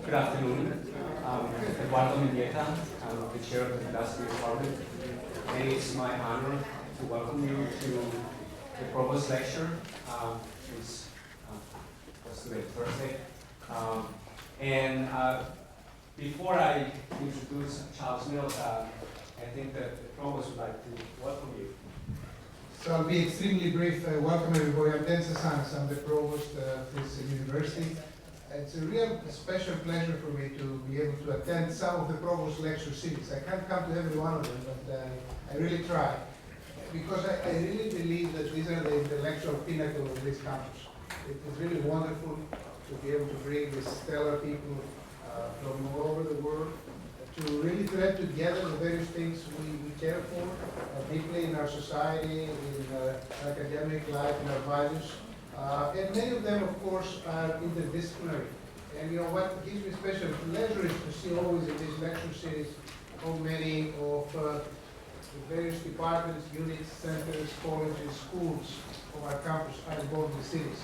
Good afternoon. Eduardo Mendieta. I'm the chair of the philosophy department, and it's my honor to welcome you to the Provost lecture. It's what's today, Thursday. Before I introduce Charles Mills, I think that the Provost would like to welcome you. So I'll be extremely brief. Welcome everybody. I'm Dan Sasanis. I'm the Provost of this university. It's a real special pleasure for me to be able to attend some of the Provost lecture series. I can't come to every one of them, but I really try. Because I really believe that these are the intellectual pinnacle of this campus. It is really wonderful to be able to bring these stellar people from all over the world to really thread together the various things we care for deeply in our society, in academic life, in our values. And many of them, of course, are interdisciplinary. And you know what gives me special pleasure is to see always in these lecture series how many of the various departments, units, centers, colleges, schools of our campus are involved in the series.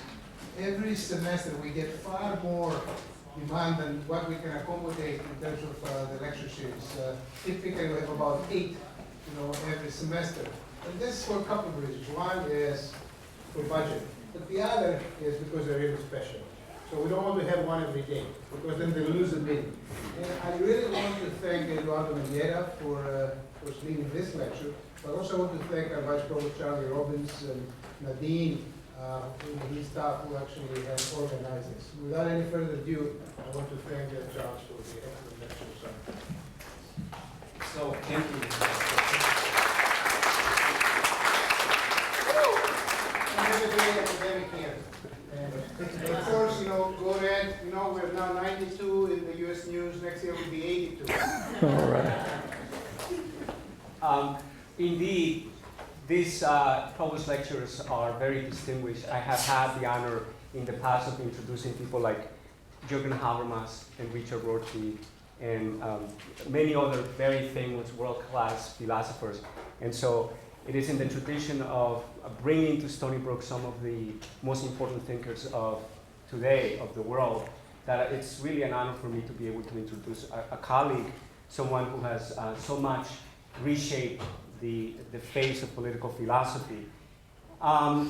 Every semester we get far more demand than what we can accommodate in terms of the lecture series. Typically we have about 8 every semester. And this is for a couple of reasons. One is for budget. But the other is because they're really special. So we don't want to have one every day, because then they lose the meaning. And I really want to thank Eduardo Mendieta for leading this lecture, but also I want to thank our Vice Provost Charlie Robbins and Nadine, and his staff who actually have organized this. Without any further ado, I want to thank Charles for the excellent lecture. So, thank you. Academic here. And of course, go ahead. We're now 92 in the U.S. News. Next year will be 82. All right. Indeed, these Provost lectures are very distinguished. I have had the honor in the past of introducing people like Jürgen Habermas and Richard Rorty and many other very famous world-class philosophers. And so it is in the tradition of bringing to Stony Brook some of the most important thinkers of today, of the world, that it's really an honor for me to be able to introduce a colleague, someone who has so much reshaped the face of political philosophy.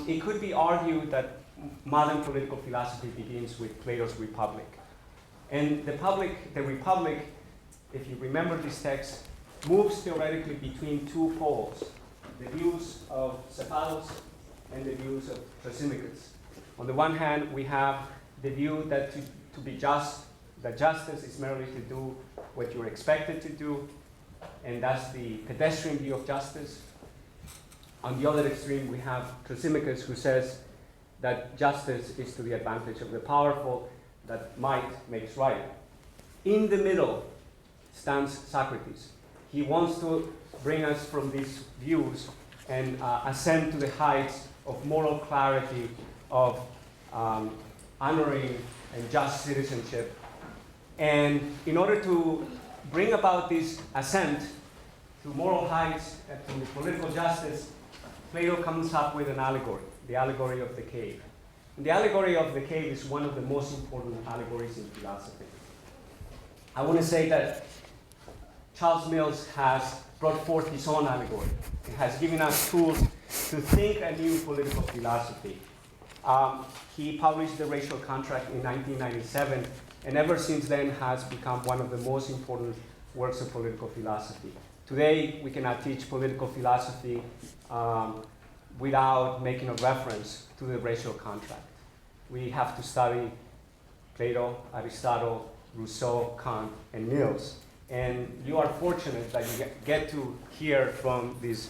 It could be argued that modern political philosophy begins with Plato's Republic. And the Republic, if you remember this text, moves theoretically between two poles, the views of Cephalos and the views of Thrasymachus. On the one hand, we have the view that to be just, that justice is merely to do what you're expected to do, and that's the pedestrian view of justice. On the other extreme, we have Thrasymachus, who says that justice is to the advantage of the powerful, that might makes right. In the middle stands Socrates. He wants to bring us from these views and ascend to the heights of moral clarity, of honoring and just citizenship. And in order to bring about this ascent to moral heights and to political justice, Plato comes up with an allegory, the allegory of the cave. And the allegory of the cave is one of the most important allegories in philosophy. I want to say that Charles Mills has brought forth his own allegory. It has given us tools to think a new political philosophy. He published The Racial Contract in 1997, and ever since then has become one of the most important works of political philosophy. Today, we cannot teach political philosophy without making a reference to the racial contract. We have to study Plato, Aristotle, Rousseau, Kant, and Mills. And you are fortunate that you get to hear from this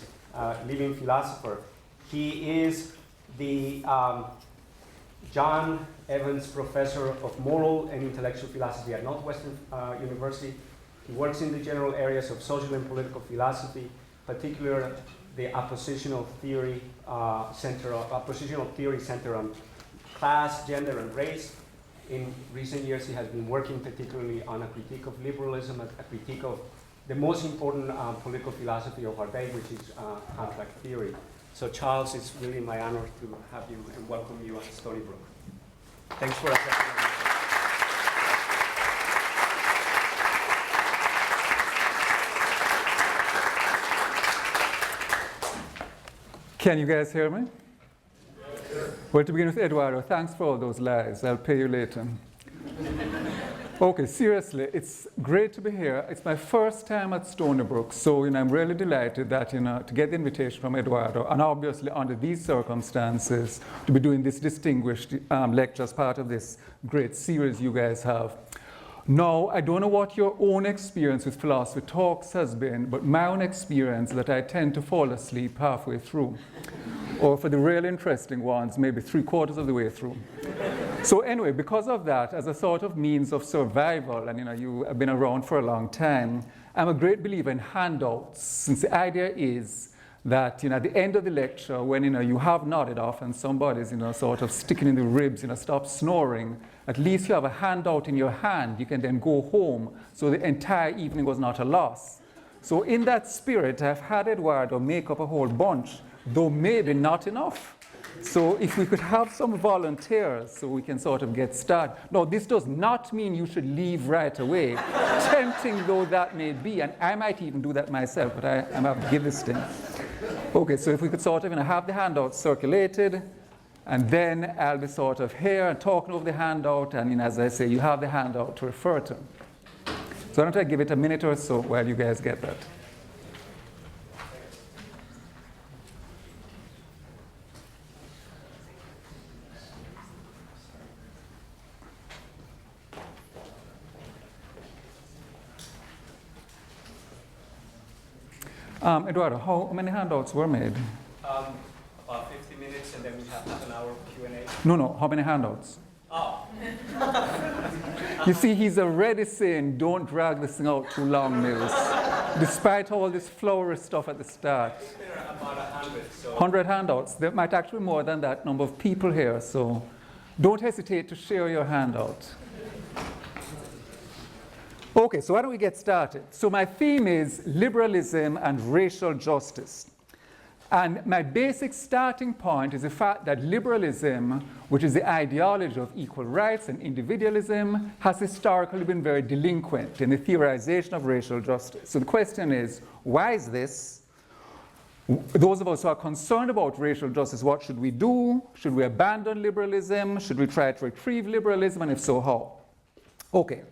living philosopher. He is the John Evans Professor of Moral and Intellectual Philosophy at Northwestern University. He works in the general areas of social and political philosophy, particularly the oppositional theory center on class, gender, and race. In recent years, he has been working particularly on a critique of liberalism, a critique of the most important political philosophy of our day, which is contract theory. So Charles, it's really my honor to have you and welcome you at Stony Brook. Thanks for accepting. Can you guys hear me? Well, to begin with, Eduardo, thanks for all those lies. I'll pay you later. Okay, seriously, it's great to be here. It's my first time at Stony Brook, so I'm really delighted that to get the invitation from Eduardo, and obviously under these circumstances, to be doing this distinguished lecture as part of this great series you guys have. Now, I don't know what your own experience with philosophy talks has been, but my own experience is that I tend to fall asleep halfway through, or for the really interesting ones, maybe 3/4 of the way through. So anyway, because of that, as a sort of means of survival, and you have been around for a long time, I'm a great believer in handouts, since the idea is that at the end of the lecture, when you have nodded off and somebody's sort of sticking in the ribs, stop snoring, at least you have a handout in your hand. You can then go home, so the entire evening was not a loss. So in that spirit, I've had Eduardo make up a whole bunch, though maybe not enough. So if we could have some volunteers so we can sort of get started. No, this does not mean you should leave right away, tempting though that may be, and I might even do that myself, but I'm going to give this thing. Okay, so if we could sort of have the handout circulated, and then I'll be sort of here and talking over the handout, and as I say, you have the handout to refer to. So I'm going to give it a minute or so while you guys get that. Eduardo, how many handouts were made? About 50 minutes, and then we have half an hour Q&A. No, how many handouts? Oh. You see, he's already saying, don't drag this thing out too long, Mills, despite all this flowery stuff at the start. There are about 100. So 100 handouts. There might actually be more than that number of people here, so don't hesitate to share your handout. Okay, so why don't we get started? So my theme is liberalism and racial justice. And my basic starting point is the fact that liberalism, which is the ideology of equal rights and individualism, has historically been very delinquent in the theorization of racial justice. So the question is, why is this? Those of us who are concerned about racial justice, what should we do? Should we abandon liberalism? Should we try to retrieve liberalism? And if so, how? Okay.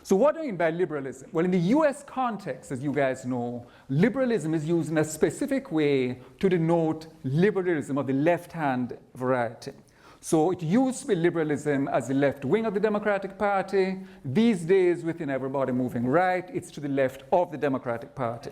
So what do I mean by liberalism? Well, in the US context, as you guys know, liberalism is used in a specific way to denote liberalism of the left-hand variety. So it used to be liberalism as the left wing of the Democratic Party. These days, within everybody moving right, it's to the left of the Democratic Party.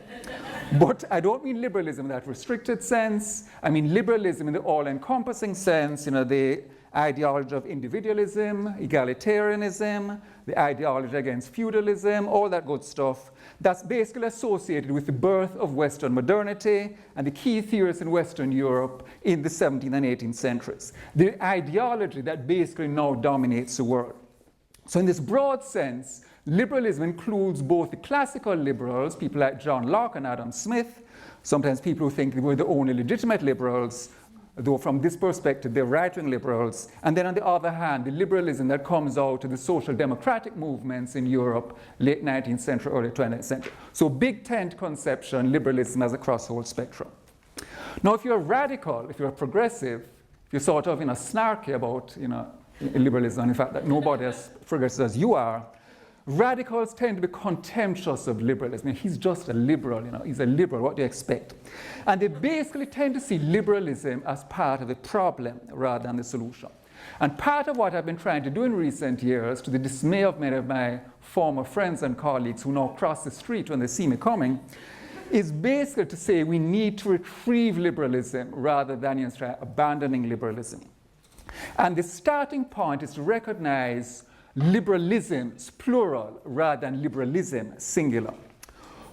But I don't mean liberalism in that restricted sense. I mean liberalism in the all-encompassing sense, the ideology of individualism, egalitarianism, the ideology against feudalism, all that good stuff. That's basically associated with the birth of Western modernity and the key theorists in Western Europe in the 17th and 18th centuries. The ideology that basically now dominates the world. So in this broad sense, liberalism includes both the classical liberals, people like John Locke and Adam Smith, sometimes people who think they were the only legitimate liberals, though from this perspective, they're right-wing liberals. And then on the other hand, the liberalism that comes out of the social democratic movements in Europe, late 19th century, early 20th century. So big tent conception, liberalism as across the whole spectrum. Now, if you're radical, if you're progressive, if you're sort of snarky about liberalism, and in fact that nobody as progressive as you are, radicals tend to be contemptuous of liberalism. He's just a liberal, he's a liberal, what do you expect? And they basically tend to see liberalism as part of the problem rather than the solution. And part of what I've been trying to do in recent years, to the dismay of many of my former friends and colleagues who now cross the street when they see me coming, is basically to say we need to retrieve liberalism rather than abandoning liberalism. And the starting point is to recognize liberalisms, plural, rather than liberalism, singular.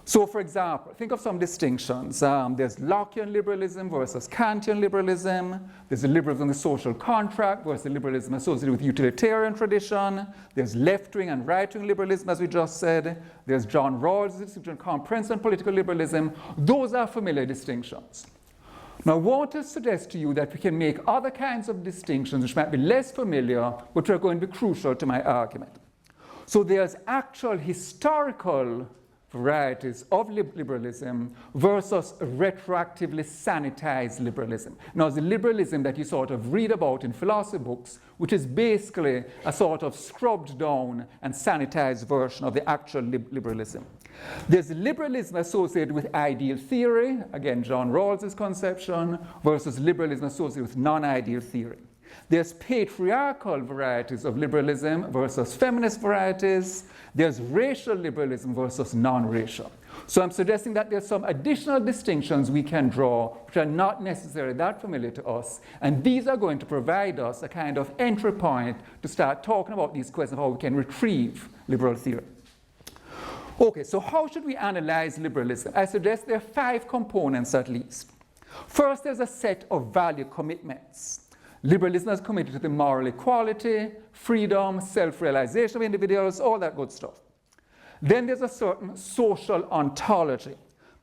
So, for example, think of some distinctions. There's Lockean liberalism versus Kantian liberalism. There's the liberalism of the social contract versus the liberalism associated with utilitarian tradition. There's left-wing and right-wing liberalism, as we just said. There's John Rawls' distinction of comprehensive and political liberalism. Those are familiar distinctions. Now, I want to suggest to you that we can make other kinds of distinctions which might be less familiar, but are going to be crucial to my argument. So there's actual historical varieties of liberalism versus retroactively sanitized liberalism. Now, the liberalism that you sort of read about in philosophy books, which is basically a sort of scrubbed down and sanitized version of the actual liberalism. There's liberalism associated with ideal theory, again, John Rawls' conception, versus liberalism associated with non-ideal theory. There's patriarchal varieties of liberalism versus feminist varieties. There's racial liberalism versus non-racial. So I'm suggesting that there's some additional distinctions we can draw which are not necessarily that familiar to us. And these are going to provide us a kind of entry point to start talking about these questions of how we can retrieve liberal theory. Okay, so how should we analyze liberalism? I suggest there are 5 components at least. First, there's a set of value commitments. Liberalism is committed to the moral equality, freedom, self-realization of individuals, all that good stuff. Then there's a certain social ontology,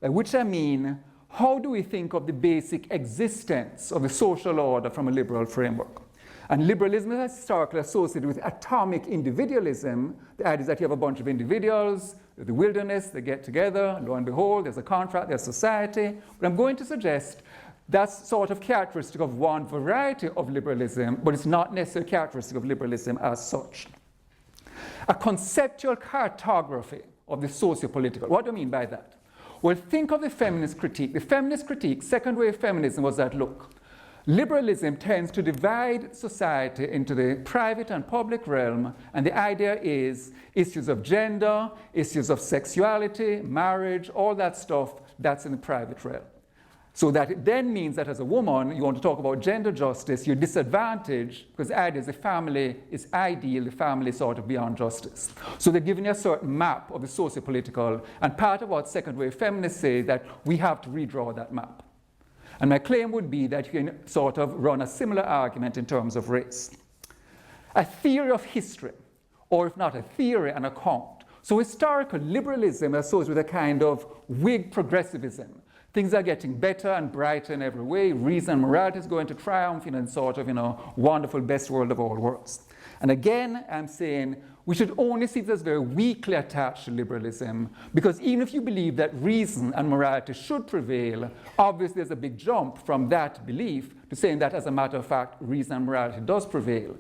by which I mean, how do we think of the basic existence of the social order from a liberal framework? And liberalism is historically associated with atomic individualism. The idea is that you have a bunch of individuals, the wilderness, they get together, lo and behold, there's a contract, there's society. But I'm going to suggest that's sort of characteristic of one variety of liberalism, but it's not necessarily characteristic of liberalism as such. A conceptual cartography of the socio-political. What do I mean by that? Well, think of the feminist critique. The feminist critique, second wave feminism, was that, look, liberalism tends to divide society into the private and public realm, and the idea is issues of gender, issues of sexuality, marriage, all that stuff, that's in the private realm. So that it then means that as a woman, you want to talk about gender justice, you're disadvantaged because the idea is the family is ideal, the family is sort of beyond justice. So they're giving you a certain map of the socio-political, and part of what second wave feminists say that we have to redraw that map. And my claim would be that you can sort of run a similar argument in terms of race. A theory of history, or if not a theory, an account. So historical liberalism is associated with a kind of Whig progressivism. Things are getting better and brighter in every way. Reason and morality is going to triumph in a sort of, wonderful best world of all worlds. And again, I'm saying we should only see this as very weakly attached to liberalism, because even if you believe that reason and morality should prevail, obviously there's a big jump from that belief to saying that, as a matter of fact, reason and morality does prevail.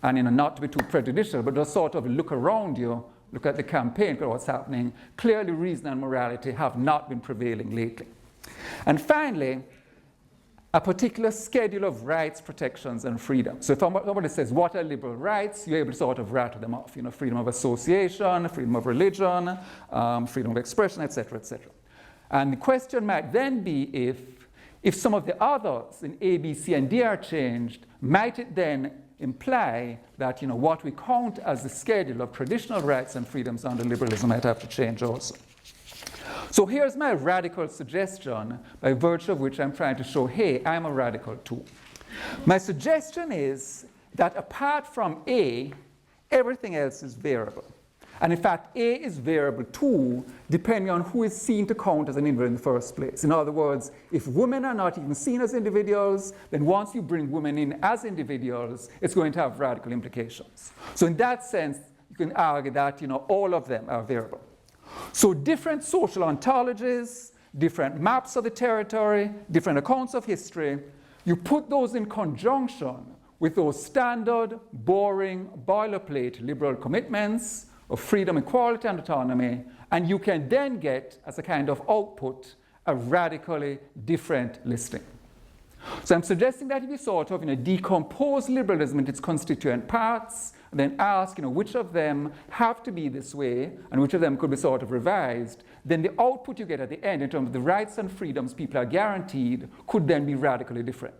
And not to be too prejudicial, but just sort of look around you, look at the campaign, look at what's happening. Clearly, reason and morality have not been prevailing lately. And finally, a particular schedule of rights, protections, and freedom. So if somebody says, what are liberal rights? You're able to sort of rattle them off. Freedom of association, freedom of religion, freedom of expression, etc., etc. And the question might then be if some of the others in A, B, C, and D are changed, might it then imply that what we count as the schedule of traditional rights and freedoms under liberalism might have to change also? So here's my radical suggestion, by virtue of which I'm trying to show, hey, I'm a radical too. My suggestion is that apart from A, everything else is variable. And in fact, A is variable too, depending on who is seen to count as an individual in the first place. In other words, if women are not even seen as individuals, then once you bring women in as individuals, it's going to have radical implications. So in that sense, you can argue that all of them are variable. So different social ontologies, different maps of the territory, different accounts of history, you put those in conjunction with those standard, boring, boilerplate liberal commitments of freedom, equality, and autonomy, and you can then get, as a kind of output, a radically different listing. So I'm suggesting that if you sort of decompose liberalism into its constituent parts, and then ask which of them have to be this way and which of them could be sort of revised, then the output you get at the end in terms of the rights and freedoms people are guaranteed could then be radically different.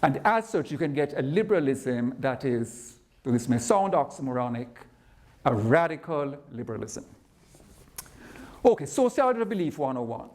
And as such, you can get a liberalism that is, though this may sound oxymoronic, a radical liberalism. Okay, sociology of belief 101.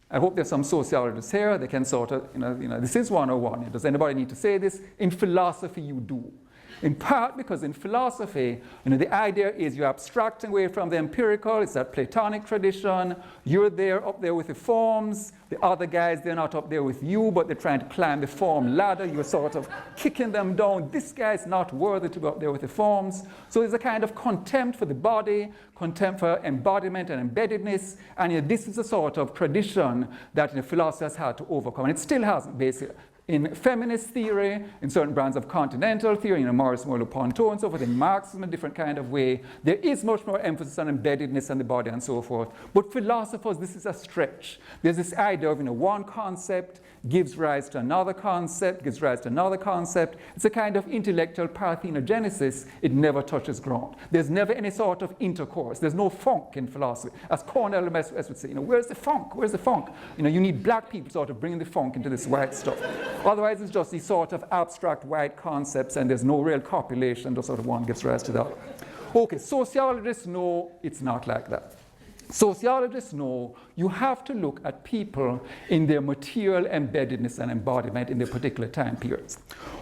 I hope there's some sociologists here. They can sort of, this is 101. Does anybody need to say this? In philosophy, you do. In part because in philosophy, the idea is you're abstracting away from the empirical. It's that Platonic tradition. You're there up there with the forms. The other guys, they're not up there with you, but they're trying to climb the form ladder. You're sort of kicking them down. This guy's not worthy to be up there with the forms. So there's a kind of contempt for the body, contempt for embodiment and embeddedness. And this is a sort of tradition that philosophy has had to overcome. And it still hasn't, basically. In feminist theory, in certain brands of continental theory, Maurice Merleau-Ponty and so forth, in Marxism, a different kind of way, there is much more emphasis on embeddedness and the body and so forth. But philosophers, this is a stretch. There's this idea of one concept gives rise to another concept, gives rise to another concept. It's a kind of intellectual parthenogenesis. It never touches ground. There's never any sort of intercourse. There's no funk in philosophy. As Cornell University would say, where's the funk? Where's the funk? You need black people sort of bringing the funk into this white stuff. Otherwise, it's just these sort of abstract white concepts, and there's no real copulation. Just sort of one gives rise to the other. Okay, sociologists know it's not like that. Sociologists know you have to look at people in their material embeddedness and embodiment in their particular time periods.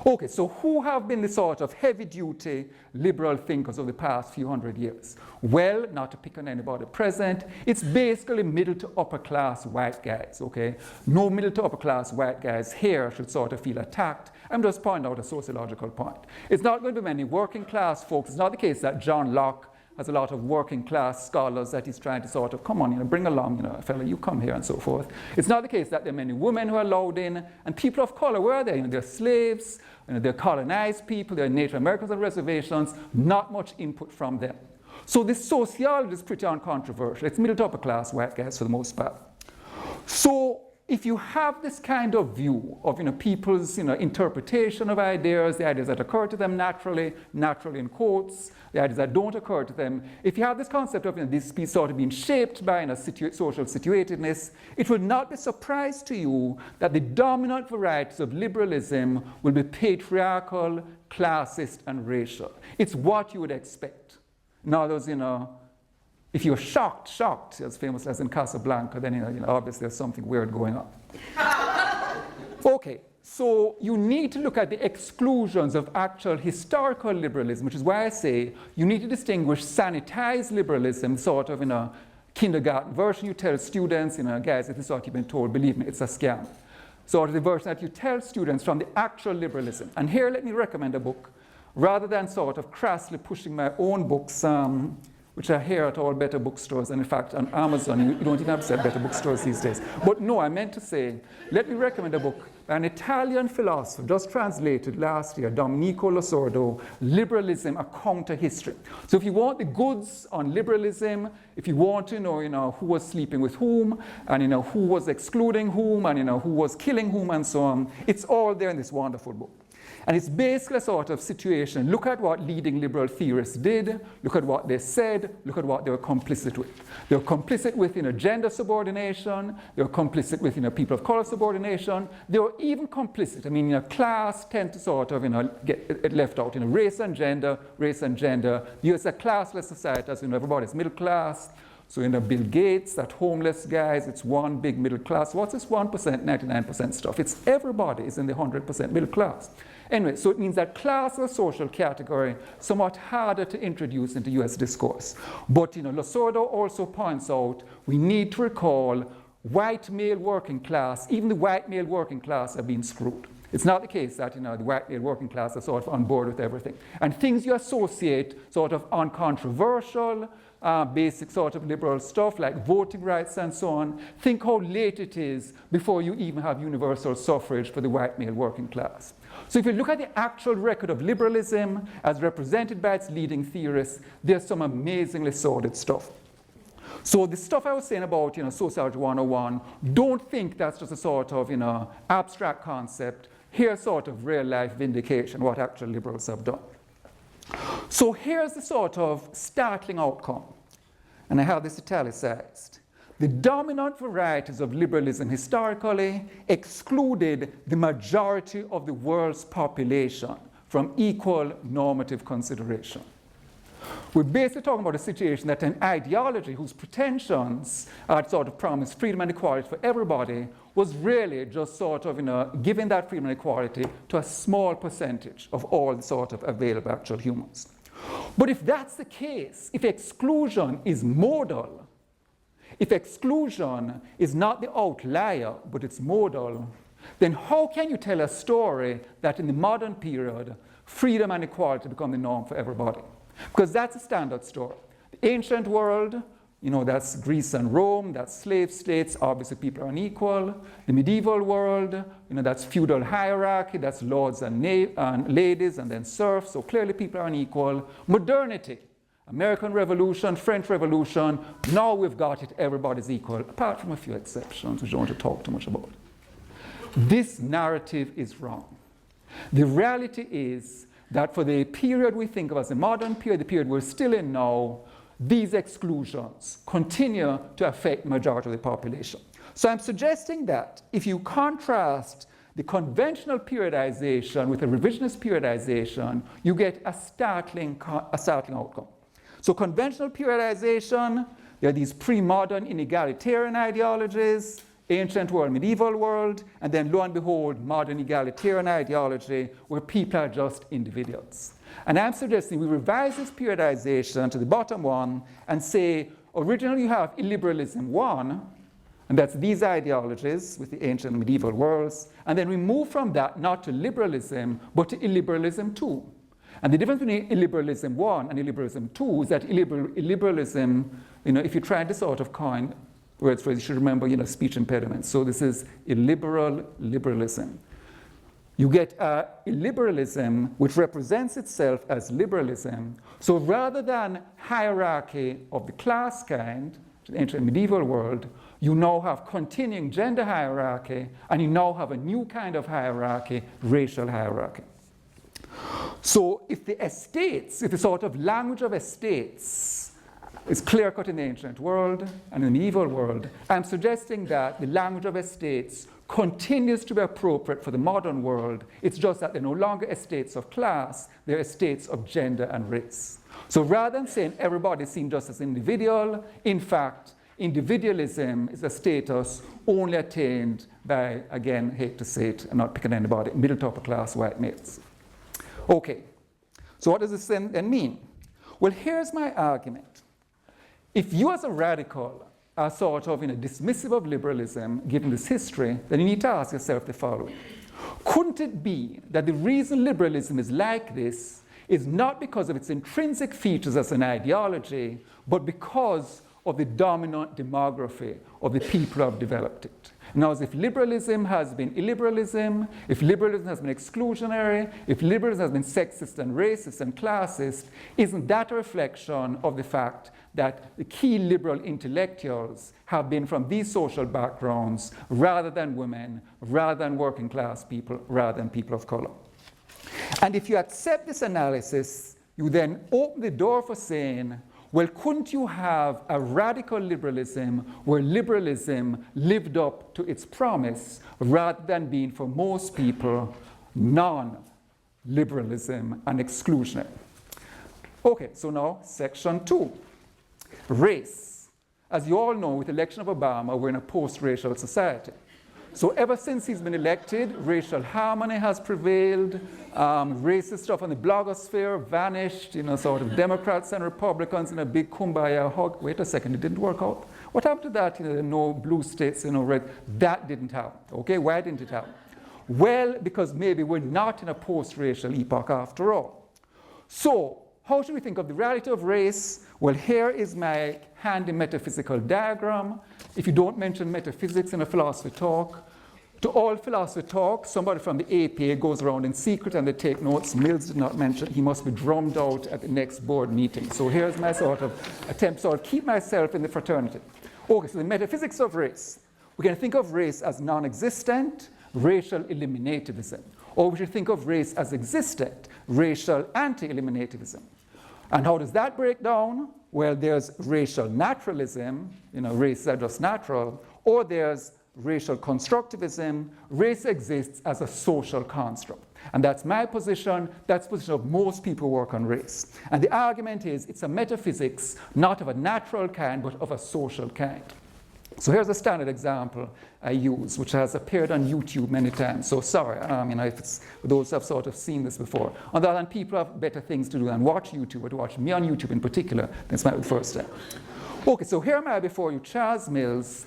Okay, so who have been the sort of heavy-duty liberal thinkers of the past few hundred years? Well, not to pick on anybody present, it's basically middle to upper class white guys, okay? No middle to upper class white guys here should sort of feel attacked. I'm just pointing out a sociological point. It's not going to be many working class folks. It's not the case that John Locke has a lot of working class scholars that he's trying to sort of, come on, bring along, fella, you come here and so forth. It's not the case that there are many women who are allowed in, and people of color, where are they? They're slaves, they're colonized people, they're Native Americans on reservations, not much input from them. So this sociology is pretty uncontroversial. It's middle to upper class white guys for the most part. So if you have this kind of view of people's interpretation of ideas, the ideas that occur to them naturally in quotes, the ideas that don't occur to them, if you have this concept of this piece sort of being shaped by social situatedness, it would not be a surprise to you that the dominant varieties of liberalism will be patriarchal, classist, and racial. It's what you would expect. Now, those, if you're shocked, as famous as in Casablanca, then obviously there's something weird going on. Okay, so you need to look at the exclusions of actual historical liberalism, which is why I say you need to distinguish sanitized liberalism, sort of in a kindergarten version. You tell students, guys, if this is what you've been told, believe me, it's a scam. Sort of the version that you tell students from the actual liberalism. And here, let me recommend a book, rather than sort of crassly pushing my own books, which are here at all better bookstores, and in fact on Amazon, you don't even have to say better bookstores these days. But no, I meant to say, let me recommend a book by an Italian philosopher, just translated last year, Domenico Losordo, Liberalism, A Counter History. So if you want the goods on liberalism, if you want to know, who was sleeping with whom, and who was excluding whom, and who was killing whom, and so on, it's all there in this wonderful book. And it's basically a sort of situation. Look at what leading liberal theorists did. Look at what they said. Look at what they were complicit with. They were complicit with gender subordination. They were complicit with people of color subordination. They were even complicit. Class tend to sort of get left out. Race and gender. It's a classless society, as everybody's middle class. So Bill Gates, that homeless guys, it's one big middle class. What's this 1%, 99% stuff? It's everybody is in the 100% middle class. Anyway, so it means that class as a social category somewhat harder to introduce into US discourse. But Losordo also points out we need to recall white male working class, even the white male working class are being screwed. It's not the case that the white male working class are sort of on board with everything. And things you associate sort of uncontroversial, basic sort of liberal stuff like voting rights and so on, think how late it is before you even have universal suffrage for the white male working class. So if you look at the actual record of liberalism as represented by its leading theorists, there's some amazingly sordid stuff. So the stuff I was saying about Sociology 101, don't think that's just a sort of abstract concept. Here's sort of real life vindication, what actual liberals have done. So here's the sort of startling outcome, and I have this italicized. The dominant varieties of liberalism historically excluded the majority of the world's population from equal normative consideration. We're basically talking about a situation that an ideology whose pretensions are to sort of promise freedom and equality for everybody was really just sort of, giving that freedom and equality to a small percentage of all the sort of available actual humans. But if that's the case, if exclusion is modal, if exclusion is not the outlier, but it's modal, then how can you tell a story that in the modern period, freedom and equality become the norm for everybody? Because that's a standard story. The ancient world, that's Greece and Rome, that's slave states, obviously people are unequal. The medieval world, that's feudal hierarchy, that's lords and ladies and then serfs, so clearly people are unequal. Modernity, American Revolution, French Revolution, now we've got it, everybody's equal, apart from a few exceptions, which I don't want to talk too much about. This narrative is wrong. The reality is that for the period we think of as the modern period, the period we're still in now, these exclusions continue to affect the majority of the population. So I'm suggesting that if you contrast the conventional periodization with a revisionist periodization, you get a startling outcome. So conventional periodization, there are these pre-modern inegalitarian ideologies, ancient world, medieval world, and then lo and behold, modern egalitarian ideology where people are just individuals. And I'm suggesting we revise this periodization to the bottom one and say, originally you have illiberalism 1, and that's these ideologies with the ancient and medieval worlds, and then we move from that not to liberalism, but to illiberalism 2. And the difference between illiberalism 1 and illiberalism 2 is that illiberalism, if you're trying to sort of coin words for it, you should remember, speech impediments. So this is illiberal liberalism. You get illiberalism, which represents itself as liberalism. So rather than hierarchy of the class kind, the ancient medieval world, you now have continuing gender hierarchy, and you now have a new kind of hierarchy, racial hierarchy. So if the sort of language of estates is clear-cut in the ancient world and in the medieval world, I'm suggesting that the language of estates continues to be appropriate for the modern world. It's just that they're no longer estates of class, they're estates of gender and race. So rather than saying everybody is seen just as individual, in fact, individualism is a status only attained by, again, hate to say it, I'm not picking anybody, middle to upper class white males. Okay, so what does this then mean? Well, here's my argument. If you as a radical are sort of dismissive of liberalism, given this history, then you need to ask yourself the following. Couldn't it be that the reason liberalism is like this is not because of its intrinsic features as an ideology, but because of the dominant demography of the people who have developed it? Now, as if liberalism has been illiberalism, if liberalism has been exclusionary, if liberalism has been sexist and racist and classist, isn't that a reflection of the fact that the key liberal intellectuals have been from these social backgrounds rather than women, rather than working class people, rather than people of color? And if you accept this analysis, you then open the door for saying, well, couldn't you have a radical liberalism where liberalism lived up to its promise rather than being, for most people, non-liberalism and exclusionary? Okay, so now section 2. Race. As you all know, with the election of Obama, we're in a post-racial society. So ever since he's been elected, racial harmony has prevailed. Racist stuff on the blogosphere vanished. Sort of Democrats and Republicans in a big kumbaya hug. Wait a second, it didn't work out. What happened to that? No blue states, red. That didn't happen. Okay, why didn't it happen? Well, because maybe we're not in a post-racial epoch after all. So how should we think of the reality of race? Well, here is my handy metaphysical diagram. If you don't mention metaphysics in a philosophy talk, to all philosophy talks, somebody from the APA goes around in secret and they take notes. Mills did not mention, he must be drummed out at the next board meeting. So here's my sort of attempt to keep myself in the fraternity. Okay, so the metaphysics of race. We can think of race as non-existent, racial eliminativism. Or we should think of race as existent, racial anti-eliminativism. And how does that break down? Well, there's racial naturalism, races are just natural, or there's racial constructivism. Race exists as a social construct. And that's my position, that's the position of most people who work on race. And the argument is it's a metaphysics, not of a natural kind, but of a social kind. So here's a standard example I use, which has appeared on YouTube many times. So sorry, if it's those who have sort of seen this before. On the other hand, people have better things to do than watch YouTube, or to watch me on YouTube in particular. That's my first time. Okay, so here am I before you, Charles Mills,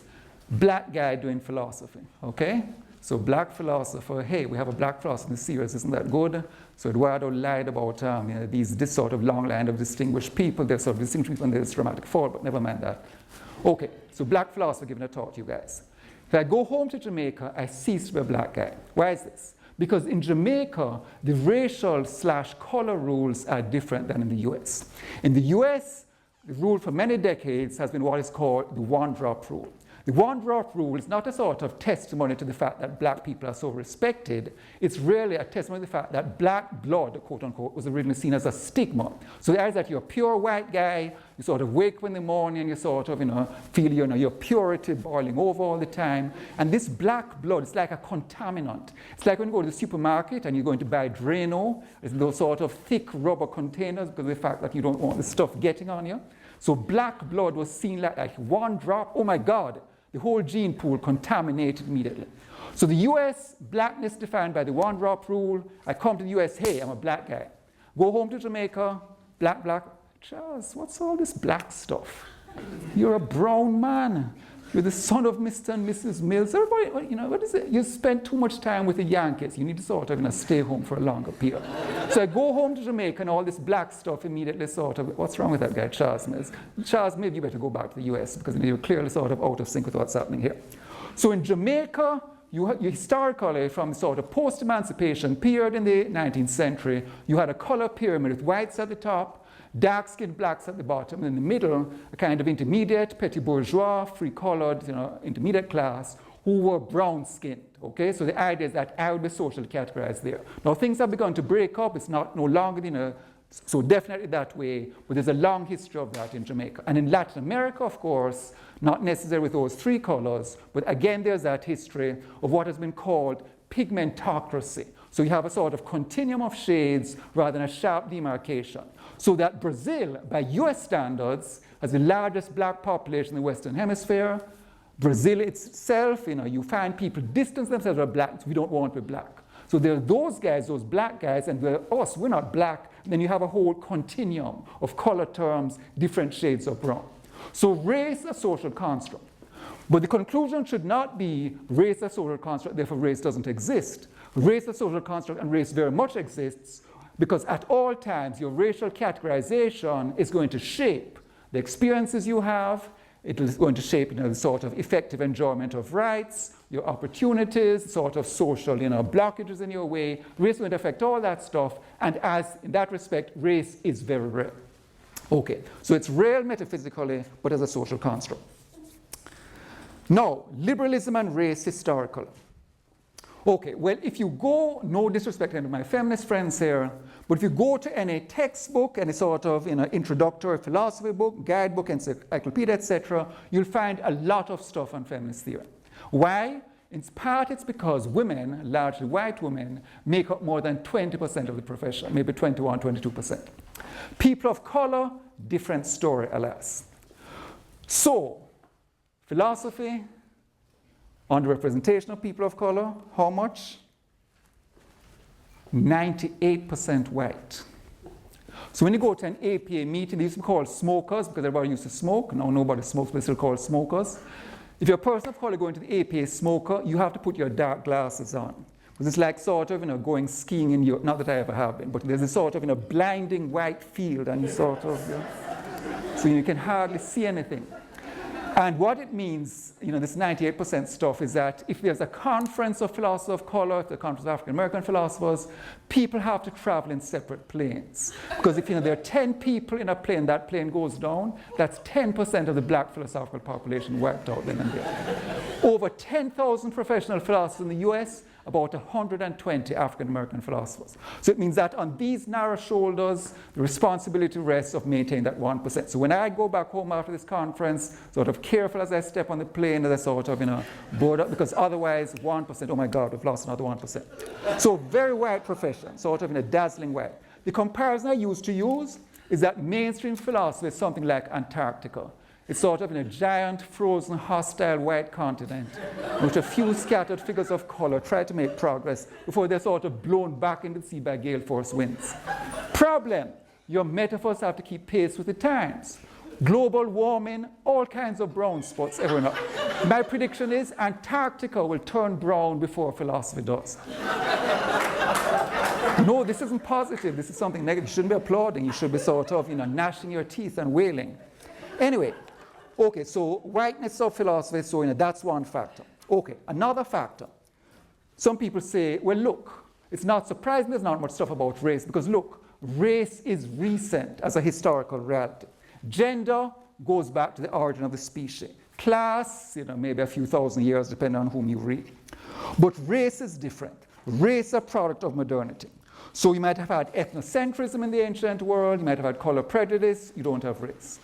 black guy doing philosophy, okay? So black philosopher, hey, we have a black philosopher in the series, isn't that good? So Eduardo lied about this sort of long line of distinguished people. There's sort of distinguished people and there's dramatic fall, but never mind that. Okay, so black philosopher giving a talk to you guys. If I go home to Jamaica, I cease to be a black guy. Why is this? Because in Jamaica, the racial/color rules are different than in the US. In the US, the rule for many decades has been what is called the one-drop rule. The one-drop rule is not a sort of testimony to the fact that black people are so respected. It's really a testimony to the fact that black blood, quote unquote, was originally seen as a stigma. So the idea is that you're a pure white guy, you sort of wake up in the morning, you sort of feel your purity boiling over all the time. And this black blood is like a contaminant. It's like when you go to the supermarket and you're going to buy Drano, it's those sort of thick rubber containers because of the fact that you don't want the stuff getting on you. So black blood was seen like one drop, oh my God, the whole gene pool contaminated immediately. So the US, blackness defined by the one-drop rule. I come to the US, hey, I'm a black guy. Go home to Jamaica, black. Charles, what's all this black stuff? You're a brown man. You're the son of Mr. and Mrs. Mills. Everybody, what is it? You spend too much time with the Yankees. You need to sort of stay home for a longer period. So I go home to Jamaica and all this black stuff immediately sort of, what's wrong with that guy, Charles Mills? Charles, maybe you better go back to the US because you're clearly sort of out of sync with what's happening here. So in Jamaica, you historically, from sort of post-emancipation period in the 19th century, you had a color pyramid with whites at the top, dark-skinned blacks at the bottom, and in the middle, a kind of intermediate, petit bourgeois, free-colored, intermediate class, who were brown-skinned, okay? So the idea is that I would be socially categorized there. Now, things have begun to break up. It's not no longer, so definitely that way, but there's a long history of that in Jamaica. And in Latin America, of course, not necessarily with those three colors, but again, there's that history of what has been called pigmentocracy. So you have a sort of continuum of shades rather than a sharp demarcation. So that Brazil, by US standards, has the largest black population in the Western Hemisphere. Brazil itself, you find people distance themselves from black, so we don't want to be black. So there are those guys, those black guys, and there are us, we're not black. And then you have a whole continuum of color terms, different shades of brown. So race is a social construct. But the conclusion should not be race is a social construct, therefore race doesn't exist. Race is a social construct and race very much exists, because at all times, your racial categorization is going to shape the experiences you have. It is going to shape the sort of effective enjoyment of rights, your opportunities, sort of social blockages in your way. Race is going to affect all that stuff. And as in that respect, race is very real. Okay, so it's real metaphysically, but as a social construct. Now, liberalism and race historically. Okay, well, if you go, no disrespect to my feminist friends here, but if you go to any textbook, any sort of introductory philosophy book, guidebook, encyclopedia, etc., you'll find a lot of stuff on feminist theory. Why? In part, it's because women, largely white women, make up more than 20% of the profession, maybe 21, 22%. People of color, different story, alas. So, philosophy, on the representation of people of color, how much? 98% white. So when you go to an APA meeting, they used to be called smokers because everybody used to smoke. Now nobody smokes, but they're still called smokers. If you're a person of color going to the APA smoker, you have to put your dark glasses on. Because it's like sort of going skiing in Europe. Not that I ever have been, but there's a sort of blinding white field and you sort of, so you can hardly see anything. And what it means, this 98% stuff is that if there's a conference of philosophers of color, the conference of African American philosophers, people have to travel in separate planes. Because if there are 10 people in a plane, that plane goes down, that's 10% of the black philosophical population wiped out then and there. Over 10,000 professional philosophers in the US about 120 African American philosophers. So it means that on these narrow shoulders, the responsibility rests of maintaining that 1%. So when I go back home after this conference, sort of careful as I step on the plane, as I sort of, board up, because otherwise 1%, oh my God, we've lost another 1%. So very white profession, sort of in a dazzling way. The comparison I used to use is that mainstream philosophy is something like Antarctica. It's sort of in a giant, frozen, hostile white continent with a few scattered figures of color try to make progress before they're sort of blown back into the sea by gale force winds. Problem, your metaphors have to keep pace with the times. Global warming, all kinds of brown spots everywhere. My prediction is Antarctica will turn brown before philosophy does. No, this isn't positive. This is something negative. You shouldn't be applauding. You should be sort of, gnashing your teeth and wailing. Anyway, okay, so whiteness of philosophy, so that's one factor. Okay, another factor. Some people say, well, look, it's not surprising there's not much stuff about race because, look, race is recent as a historical reality. Gender goes back to the origin of the species. Class, maybe a few thousand years, depending on whom you read. But race is different. Race is a product of modernity. So you might have had ethnocentrism in the ancient world, you might have had color prejudice, you don't have race.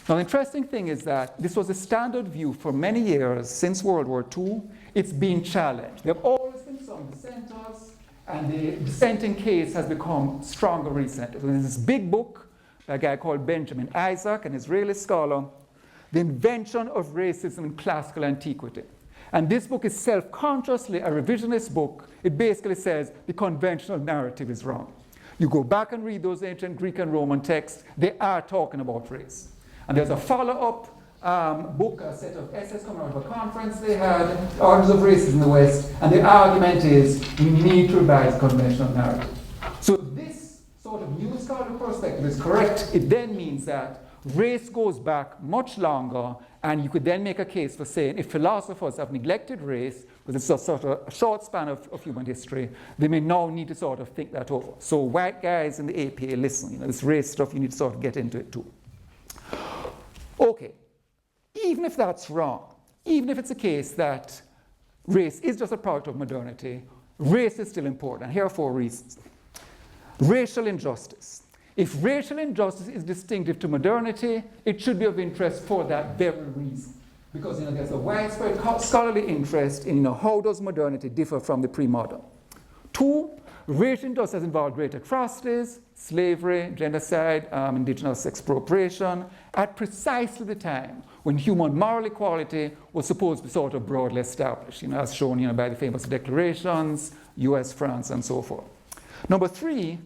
Now, the interesting thing is that this was a standard view for many years since World War II. It's been challenged. There have always been some dissenters, and the dissenting case has become stronger recently. There's this big book by a guy called Benjamin Isaac, an Israeli scholar, The Invention of Racism in Classical Antiquity. And this book is self-consciously a revisionist book. It basically says the conventional narrative is wrong. You go back and read those ancient Greek and Roman texts, they are talking about race. And there's a follow-up book, a set of essays coming out of a conference they had, Origins of Racism in the West, and the argument is we need to revise conventional narrative. So this sort of new scholarly perspective is correct. It then means that race goes back much longer, and you could then make a case for saying if philosophers have neglected race, because it's a sort of a short span of human history, they may now need to sort of think that over. So white guys in the APA, listen, this race stuff, you need to sort of get into it too. Okay, even if that's wrong, even if it's a case that race is just a product of modernity, race is still important, and here are 4 reasons. Racial injustice. If racial injustice is distinctive to modernity, it should be of interest for that very reason. Because there's a widespread scholarly interest in how does modernity differ from the pre-modern. 2, racial injustice has involved great atrocities, slavery, genocide, indigenous expropriation, at precisely the time when human moral equality was supposed to be sort of broadly established, as shown by the famous declarations, US, France, and so forth. Number 3,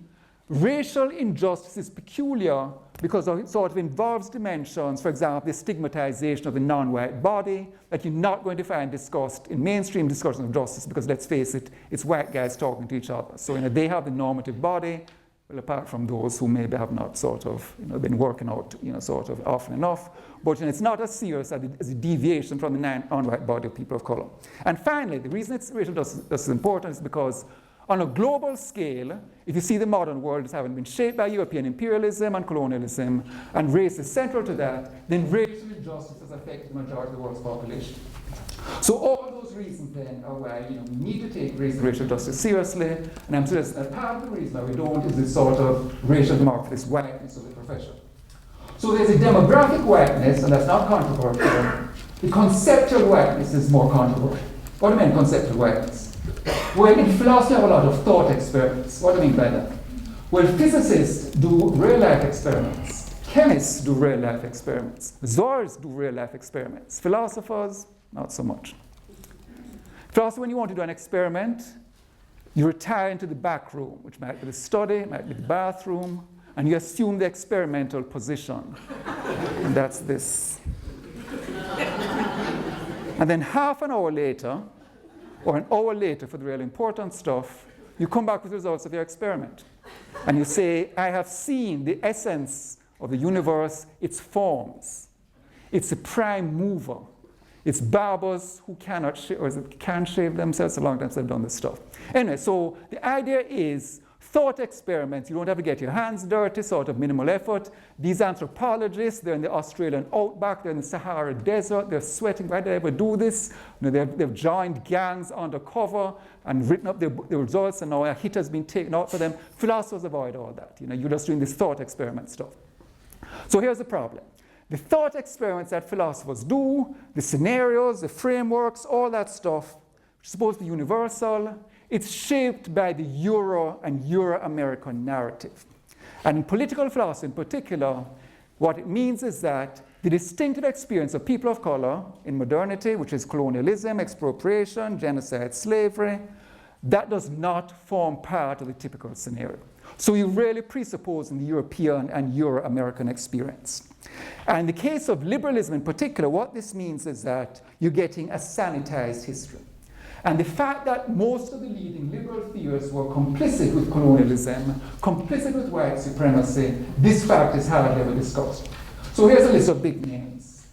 racial injustice is peculiar because it sort of involves dimensions, for example, the stigmatization of the non-white body that you're not going to find discussed in mainstream discussions of justice because, let's face it, it's white guys talking to each other. So they have the normative body, well, apart from those who maybe have not sort of been working out sort of often enough. But it's not as serious as a deviation from the non-white body of people of color. And finally, the reason racial justice is important is because on a global scale, if you see the modern world as having been shaped by European imperialism and colonialism, and race is central to that, then racial injustice has affected the majority of the world's population. So all those reasons then are why we need to take race and racial justice seriously, and I'm suggesting that part of the reason why we don't is this sort of racial mark, this whiteness of the profession. So there's a demographic whiteness, and that's not controversial. The conceptual whiteness is more controversial. What do I mean conceptual whiteness? Well, in philosophy, I have a lot of thought experiments. What do I mean by that? Well, physicists do real-life experiments. Chemists do real-life experiments. Czars do real-life experiments. Philosophers, not so much. Philosophy, when you want to do an experiment, you retire into the back room, which might be the study, might be the bathroom, and you assume the experimental position. And that's this. And then half an hour later, or an hour later for the really important stuff, you come back with the results of your experiment. And you say, I have seen the essence of the universe, its forms. It's a prime mover. It's barbers who cannot shave, or can shave themselves, a long time since I've done this stuff. Anyway, so the idea is Thought experiments, you don't have to get your hands dirty, sort of minimal effort. These anthropologists, they're in the Australian outback, they're in the Sahara Desert, they're sweating. Why did they ever do this? You know, they've joined gangs undercover and written up the results, and now a hit has been taken out for them. Philosophers avoid all that. You know, you're just doing this thought experiment stuff. So here's the problem. The thought experiments that philosophers do, the scenarios, the frameworks, all that stuff, which is supposed to be universal, it's shaped by the Euro and Euro-American narrative. And in political philosophy in particular, what it means is that the distinctive experience of people of color in modernity, which is colonialism, expropriation, genocide, slavery, that does not form part of the typical scenario. So you really presuppose in the European and Euro-American experience. And in the case of liberalism in particular, what this means is that you're getting a sanitized history. And the fact that most of the leading liberal theorists were complicit with colonialism, complicit with white supremacy, this fact is hardly ever discussed. So here's a list of big names.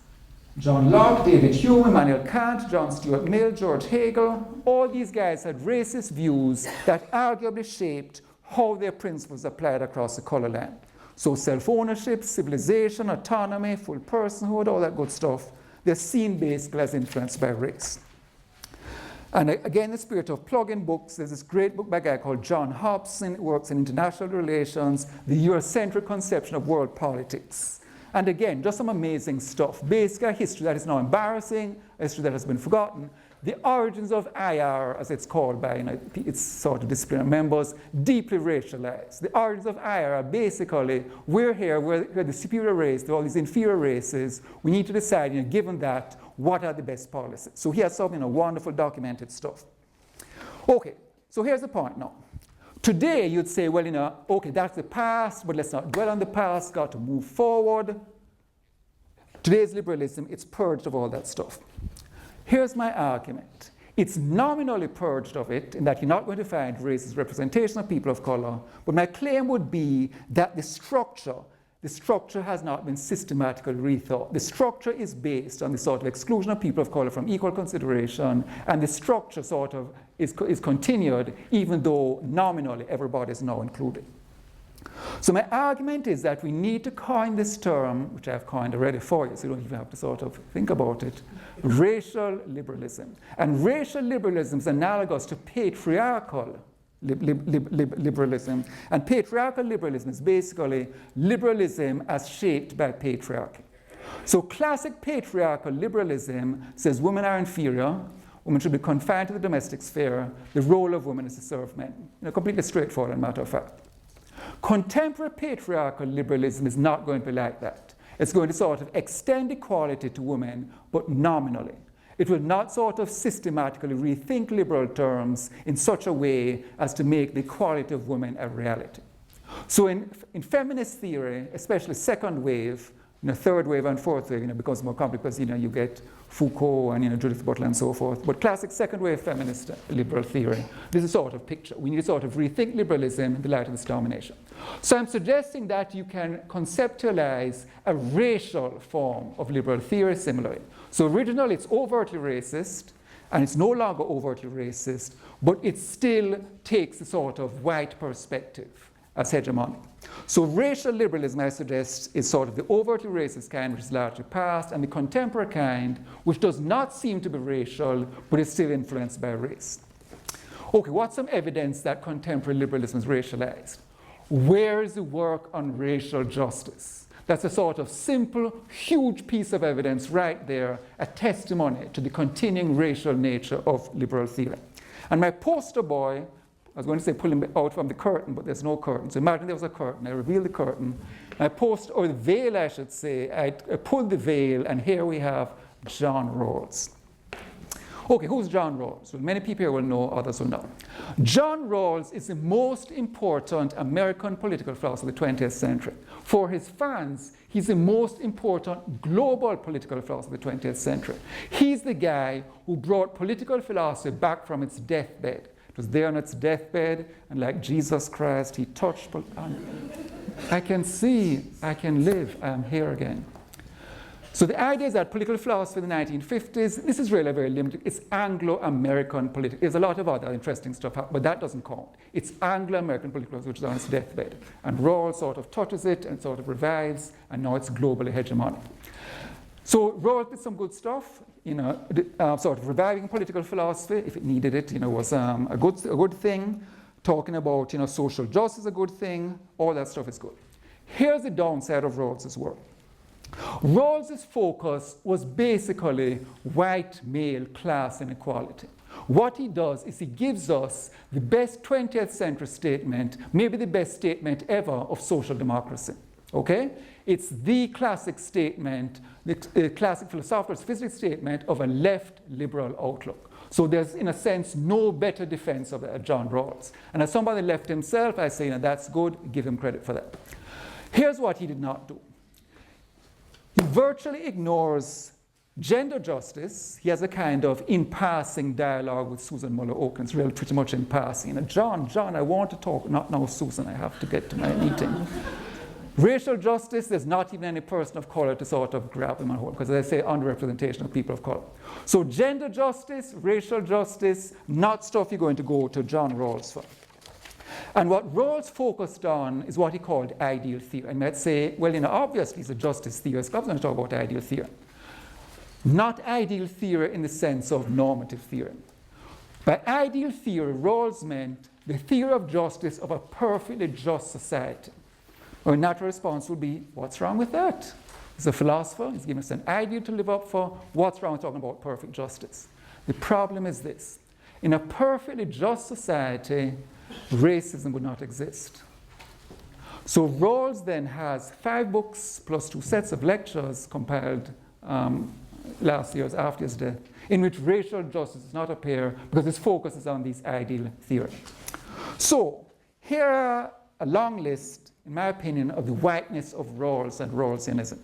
John Locke, David Hume, Immanuel Kant, John Stuart Mill, George Hegel, all these guys had racist views that arguably shaped how their principles applied across the color line. So self-ownership, civilization, autonomy, full personhood, all that good stuff, they're seen basically as influenced by race. And again, in the spirit of plug-in books, there's this great book by a guy called John Hobson, who works in international relations, the Eurocentric conception of world politics. And again, just some amazing stuff. Basically, a history that is now embarrassing, a history that has been forgotten. The origins of IR, as it's called by its sort of disciplinary members, deeply racialized. The origins of IR are basically, we're here, we're the superior race, there are all these inferior races. We need to decide, given that, what are the best policies? So here's some wonderful documented stuff. Okay, so here's the point now. Today you'd say, well, okay, that's the past, but let's not dwell on the past, got to move forward. Today's liberalism, it's purged of all that stuff. Here's my argument. It's nominally purged of it in that you're not going to find racist representation of people of color, but my claim would be that the structure has not been systematically rethought. The structure is based on the sort of exclusion of people of color from equal consideration, and the structure sort of is continued even though nominally everybody is now included. So my argument is that we need to coin this term, which I've coined already for you, so you don't even have to sort of think about it, racial liberalism. And racial liberalism is analogous to patriarchal liberalism. And patriarchal liberalism is basically liberalism as shaped by patriarchy. So classic patriarchal liberalism says women are inferior, women should be confined to the domestic sphere, the role of women is to serve men. Completely straightforward, matter of fact. Contemporary patriarchal liberalism is not going to be like that. It's going to sort of extend equality to women, but nominally. It will not sort of systematically rethink liberal terms in such a way as to make the equality of women a reality. So in feminist theory, especially second wave, third wave and fourth wave, becomes more complex because you get Foucault and Judith Butler and so forth. But classic second wave feminist liberal theory, this is sort of picture. We need to sort of rethink liberalism in the light of this domination. So I'm suggesting that you can conceptualize a racial form of liberal theory similarly. So originally it's overtly racist, and it's no longer overtly racist, but it still takes a sort of white perspective as hegemonic. So racial liberalism, I suggest, is sort of the overtly racist kind, which is largely past, and the contemporary kind, which does not seem to be racial, but is still influenced by race. Okay, what's some evidence that contemporary liberalism is racialized? Where is the work on racial justice? That's a sort of simple, huge piece of evidence right there, a testimony to the continuing racial nature of liberal theory. And my poster boy, I was going to say pull him out from the curtain, but there's no curtain. So imagine there was a curtain. I revealed the curtain. or the veil, I should say. I pulled the veil, and here we have John Rawls. Okay, who's John Rawls? Well, many people here will know, others will not. John Rawls is the most important American political philosopher of the 20th century. For his fans, he's the most important global political philosopher of the 20th century. He's the guy who brought political philosophy back from its deathbed. It was there on its deathbed, and like Jesus Christ, he touched, I can see, I can live, I am here again. So the idea is that political philosophy in the 1950s, this is really very limited. It's Anglo-American politics. There's a lot of other interesting stuff, but that doesn't count. It's Anglo-American political philosophy, which is on its deathbed. And Rawls sort of touches it and sort of revives, and now it's globally hegemonic. So Rawls did some good stuff, sort of reviving political philosophy, if it needed it, was a good thing. Talking about, social justice is a good thing. All that stuff is good. Here's the downside of Rawls' work. Rawls' focus was basically white male class inequality. What he does is he gives us the best 20th century statement, maybe the best statement ever of social democracy. Okay? It's the classic statement, the classic philosophical physics statement of a left liberal outlook. So there's, in a sense, no better defense of John Rawls. And as somebody left himself, I say, that's good, give him credit for that. Here's what he did not do. He virtually ignores gender justice. He has a kind of in-passing dialogue with Susan Muller-Oakland. It's really pretty much in passing. John, I want to talk. Not now, Susan, I have to get to my meeting. Racial justice, there's not even any person of color to sort of grab him and hold, because as I say, underrepresentation of people of color. So gender justice, racial justice, not stuff you're going to go to John Rawls for. And what Rawls focused on is what he called ideal theory. And might say, well, obviously he's a justice theorist. I'm going to talk about ideal theory. Not ideal theory in the sense of normative theory. By ideal theory, Rawls meant the theory of justice of a perfectly just society. Our natural response would be, what's wrong with that? He's a philosopher. He's giving us an ideal to live up for. What's wrong with talking about perfect justice? The problem is this. In a perfectly just society, racism would not exist. So Rawls then has 5 books plus 2 sets of lectures compiled last year after his death, in which racial justice does not appear because his focus is on these ideal theory. So here are a long list, in my opinion, of the whiteness of Rawls and Rawlsianism.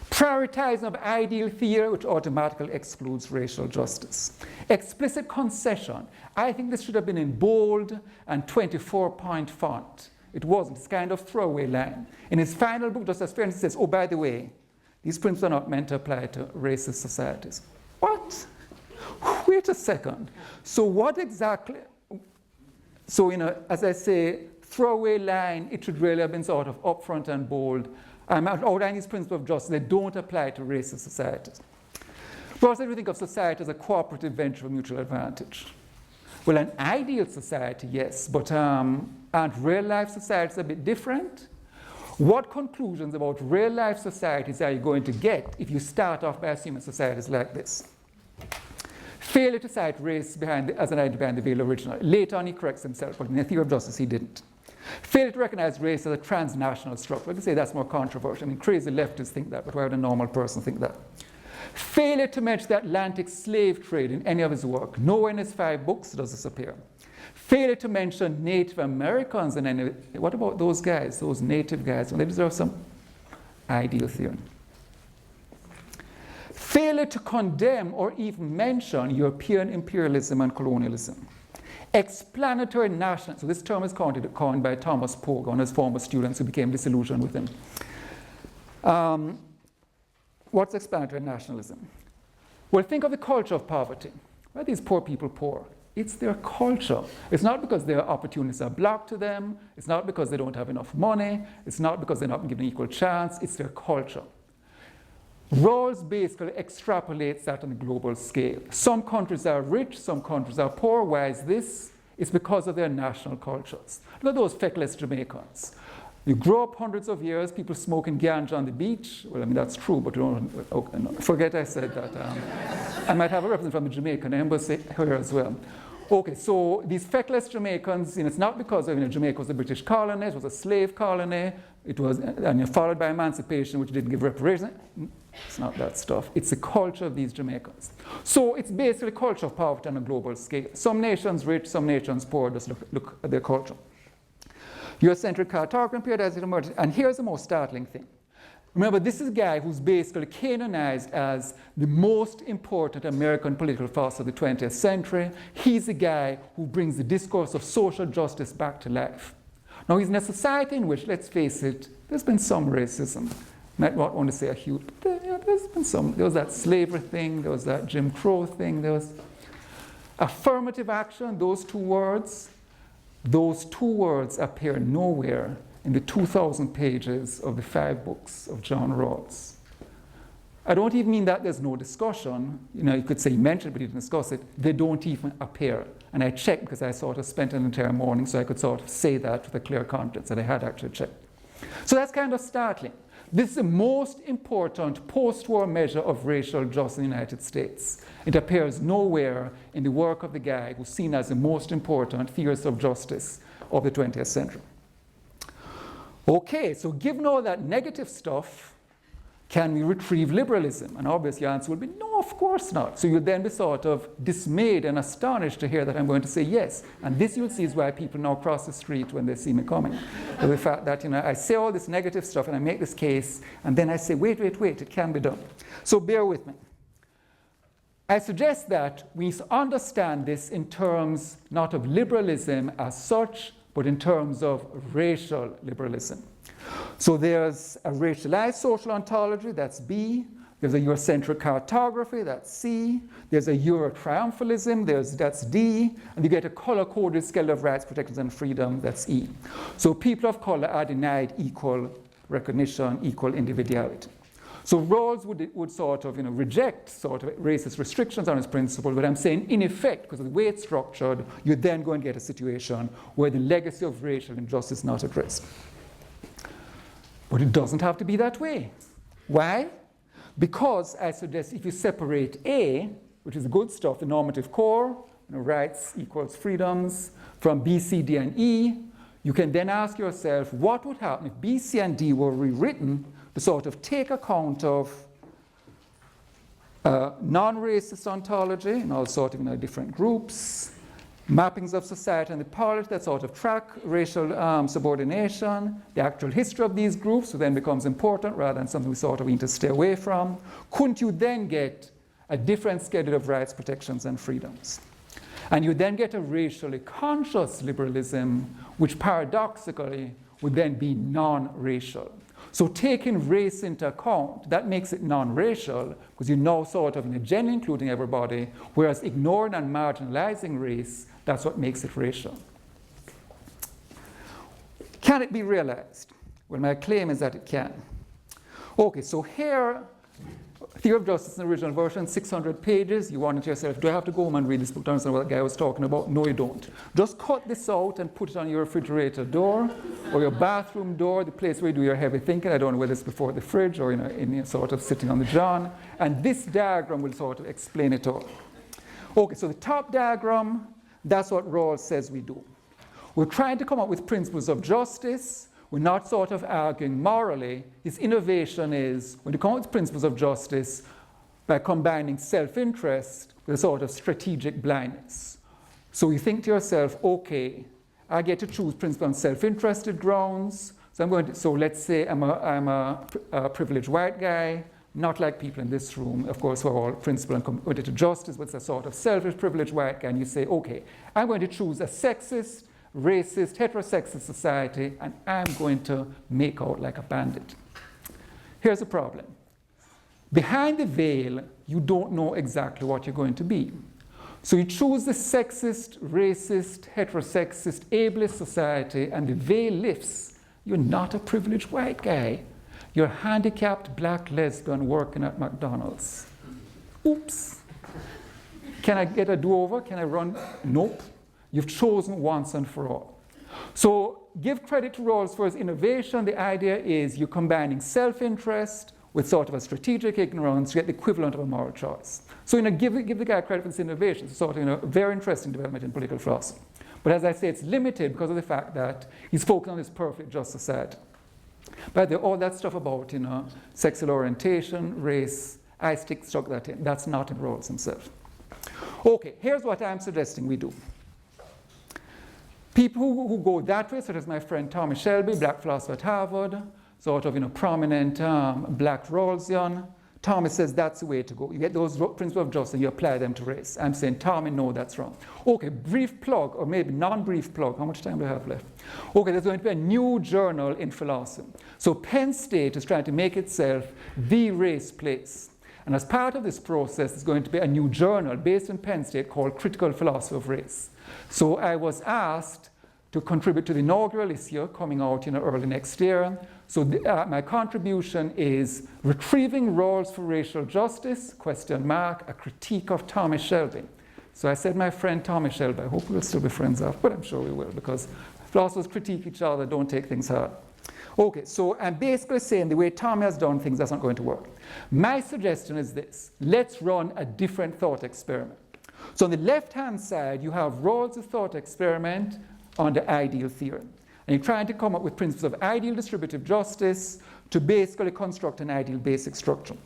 Prioritizing of ideal theory, which automatically excludes racial justice. Explicit concession. I think this should have been in bold and 24-point font. It wasn't. It's kind of throwaway line. In his final book, Justice Fairness, he says, oh, by the way, these principles are not meant to apply to racist societies. What? Wait a second. So what exactly? So, as I say, throwaway line, it should really have been sort of upfront and bold. I'm outlining these principles of justice. They don't apply to racist societies. But also, we think of society as a cooperative venture for mutual advantage. Well, an ideal society, yes, but aren't real-life societies a bit different? What conclusions about real-life societies are you going to get if you start off by assuming societies like this? Failure to cite race as an idea behind the veil originally. Later on, he corrects himself, but in the theory of justice, he didn't. Failure to recognize race as a transnational structure. I can say that's more controversial. I mean, crazy leftists think that, but why would a normal person think that? Failure to mention the Atlantic slave trade in any of his work. Nowhere in his 5 books does this appear. Failure to mention Native Americans in any. What about those guys, those native guys? Well, they deserve some ideal theory. Failure to condemn or even mention European imperialism and colonialism. Explanatory nationalism. So this term is coined by Thomas Pogue, one of his former students who became disillusioned with him. What's explanatory nationalism? Well, think of the culture of poverty. Why are these poor people poor? It's their culture. It's not because their opportunities are blocked to them. It's not because they don't have enough money. It's not because they're not given equal chance. It's their culture. Rawls basically extrapolates that on a global scale. Some countries are rich, some countries are poor. Why is this? It's because of their national cultures. Look at those feckless Jamaicans. You grow up hundreds of years, people smoking ganja on the beach. Well, I mean, that's true, but you don't, okay, no, forget I said that. I might have a representative from the Jamaican embassy here as well. Okay, so these feckless Jamaicans, it's not because of, Jamaica was a British colony, it was a slave colony, it was, and followed by emancipation, which didn't give reparations. It's not that stuff. It's the culture of these Jamaicans. So it's basically a culture of poverty on a global scale. Some nations rich, some nations poor, just look at their culture. Eurocentric cartography and periodization emerged. And here's the most startling thing. Remember, this is a guy who's basically canonized as the most important American political philosopher of the 20th century. He's the guy who brings the discourse of social justice back to life. Now, he's in a society in which, let's face it, there's been some racism. Might not want to say a huge, but there's been some. There was that slavery thing, there was that Jim Crow thing, there was affirmative action, those two words appear nowhere in the 2,000 pages of the 5 books of John Rawls. I don't even mean that there's no discussion. You could say he mentioned it, but he didn't discuss it. They don't even appear. And I checked because I sort of spent an entire morning so I could sort of say that with a clear conscience that I had actually checked. So that's kind of startling. This is the most important post-war measure of racial justice in the United States. It appears nowhere in the work of the guy who's seen as the most important theorist of justice of the 20th century. Okay, so given all that negative stuff, can we retrieve liberalism? And obviously the answer will be no, of course not. So you'll then be sort of dismayed and astonished to hear that I'm going to say yes. And this you'll see is why people now cross the street when they see me coming. So the fact that I say all this negative stuff and I make this case, and then I say, wait, it can be done. So bear with me. I suggest that we understand this in terms not of liberalism as such, but in terms of racial liberalism. So there's a racialized social ontology, that's B. There's a Eurocentric cartography, that's C. There's a Euro-triumphalism, that's D. And you get a color-coded scale of rights, protections, and freedom, that's E. So people of color are denied equal recognition, equal individuality. So Rawls would sort of reject sort of racist restrictions on his principle, but I'm saying in effect, because of the way it's structured, you're then going to get a situation where the legacy of racial injustice is not at risk. But it doesn't have to be that way. Why? Because I suggest if you separate A, which is the good stuff, the normative core, rights equals freedoms, from B, C, D, and E, you can then ask yourself what would happen if B, C, and D were rewritten to sort of take account of non-racist ontology and all sort of different groups, mappings of society and the politics that sort of track racial subordination, the actual history of these groups, so then becomes important rather than something we sort of need to stay away from. Couldn't you then get a different schedule of rights, protections, and freedoms? And you then get a racially conscious liberalism, which paradoxically would then be non-racial. So taking race into account, that makes it non-racial, because you know sort of generally including everybody, whereas ignoring and marginalizing race, that's what makes it racial. Can it be realized? Well, my claim is that it can. Okay, so here, Theory of Justice in the original version, 600 pages. You wonder to yourself, do I have to go home and read this book to understand what that guy was talking about? No, you don't. Just cut this out and put it on your refrigerator door or your bathroom door, the place where you do your heavy thinking. I don't know whether it's before the fridge or in sort of sitting on the john. And this diagram will sort of explain it all. Okay, so the top diagram, that's what Rawls says we do. We're trying to come up with principles of justice. We're not sort of arguing morally. His innovation is when you come up with principles of justice by combining self-interest with a sort of strategic blindness. So you think to yourself, okay, I get to choose principles on self-interested grounds. So let's say I'm a privileged white guy, not like people in this room, of course, who are all principled and committed to justice, but it's a sort of selfish privileged white guy, and you say, okay, I'm going to choose a sexist, racist, heterosexist society, and I'm going to make out like a bandit. Here's the problem. Behind the veil, you don't know exactly what you're going to be. So you choose the sexist, racist, heterosexist, ableist society, and the veil lifts. You're not a privileged white guy. You're a handicapped black lesbian working at McDonald's. Oops. Can I get a do-over? Can I run? Nope. You've chosen once and for all. So give credit to Rawls for his innovation. The idea is you're combining self-interest with sort of a strategic ignorance to get the equivalent of a moral choice. So give the guy credit for this innovation. It's sort of a very interesting development in political philosophy. But as I say, it's limited because of the fact that he's focused on this perfect just society. But all that stuff about sexual orientation, race, I stuck that in. That's not in Rawls himself. Okay, here's what I'm suggesting we do. People who go that way, such as my friend Tommy Shelby, black philosopher at Harvard, sort of prominent black Rawlsian, Thomas says that's the way to go. You get those principles of justice and you apply them to race. I'm saying, Tommy, no, that's wrong. Okay, brief plug, or maybe non-brief plug. How much time do I have left? Okay, there's going to be a new journal in philosophy. So Penn State is trying to make itself the race place. And as part of this process, there's going to be a new journal based in Penn State called Critical Philosophy of Race. So I was asked to contribute to the inaugural issue coming out early next year. So my contribution is Retrieving Rawls for Racial Justice, ? A critique of Thomas Shelby. So I said my friend Thomas Shelby, I hope we'll still be friends after, but I'm sure we will, because philosophers critique each other, don't take things hard. Okay, so I'm basically saying the way Tom has done things, that's not going to work. My suggestion is this: let's run a different thought experiment. So on the left-hand side, you have Rawls' thought experiment on the ideal theorem. And you're trying to come up with principles of ideal distributive justice to basically construct an ideal basic structure.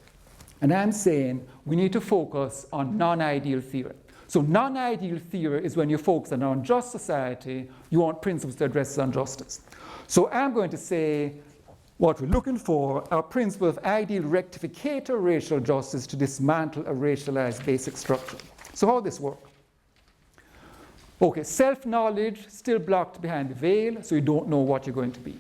And I'm saying we need to focus on non-ideal theory. So non-ideal theory is when you focus on an unjust society, you want principles to address injustice. So I'm going to say what we're looking for are principles of ideal rectificator racial justice to dismantle a racialized basic structure. So how does this work? Okay, self-knowledge still blocked behind the veil, so you don't know what you're going to be.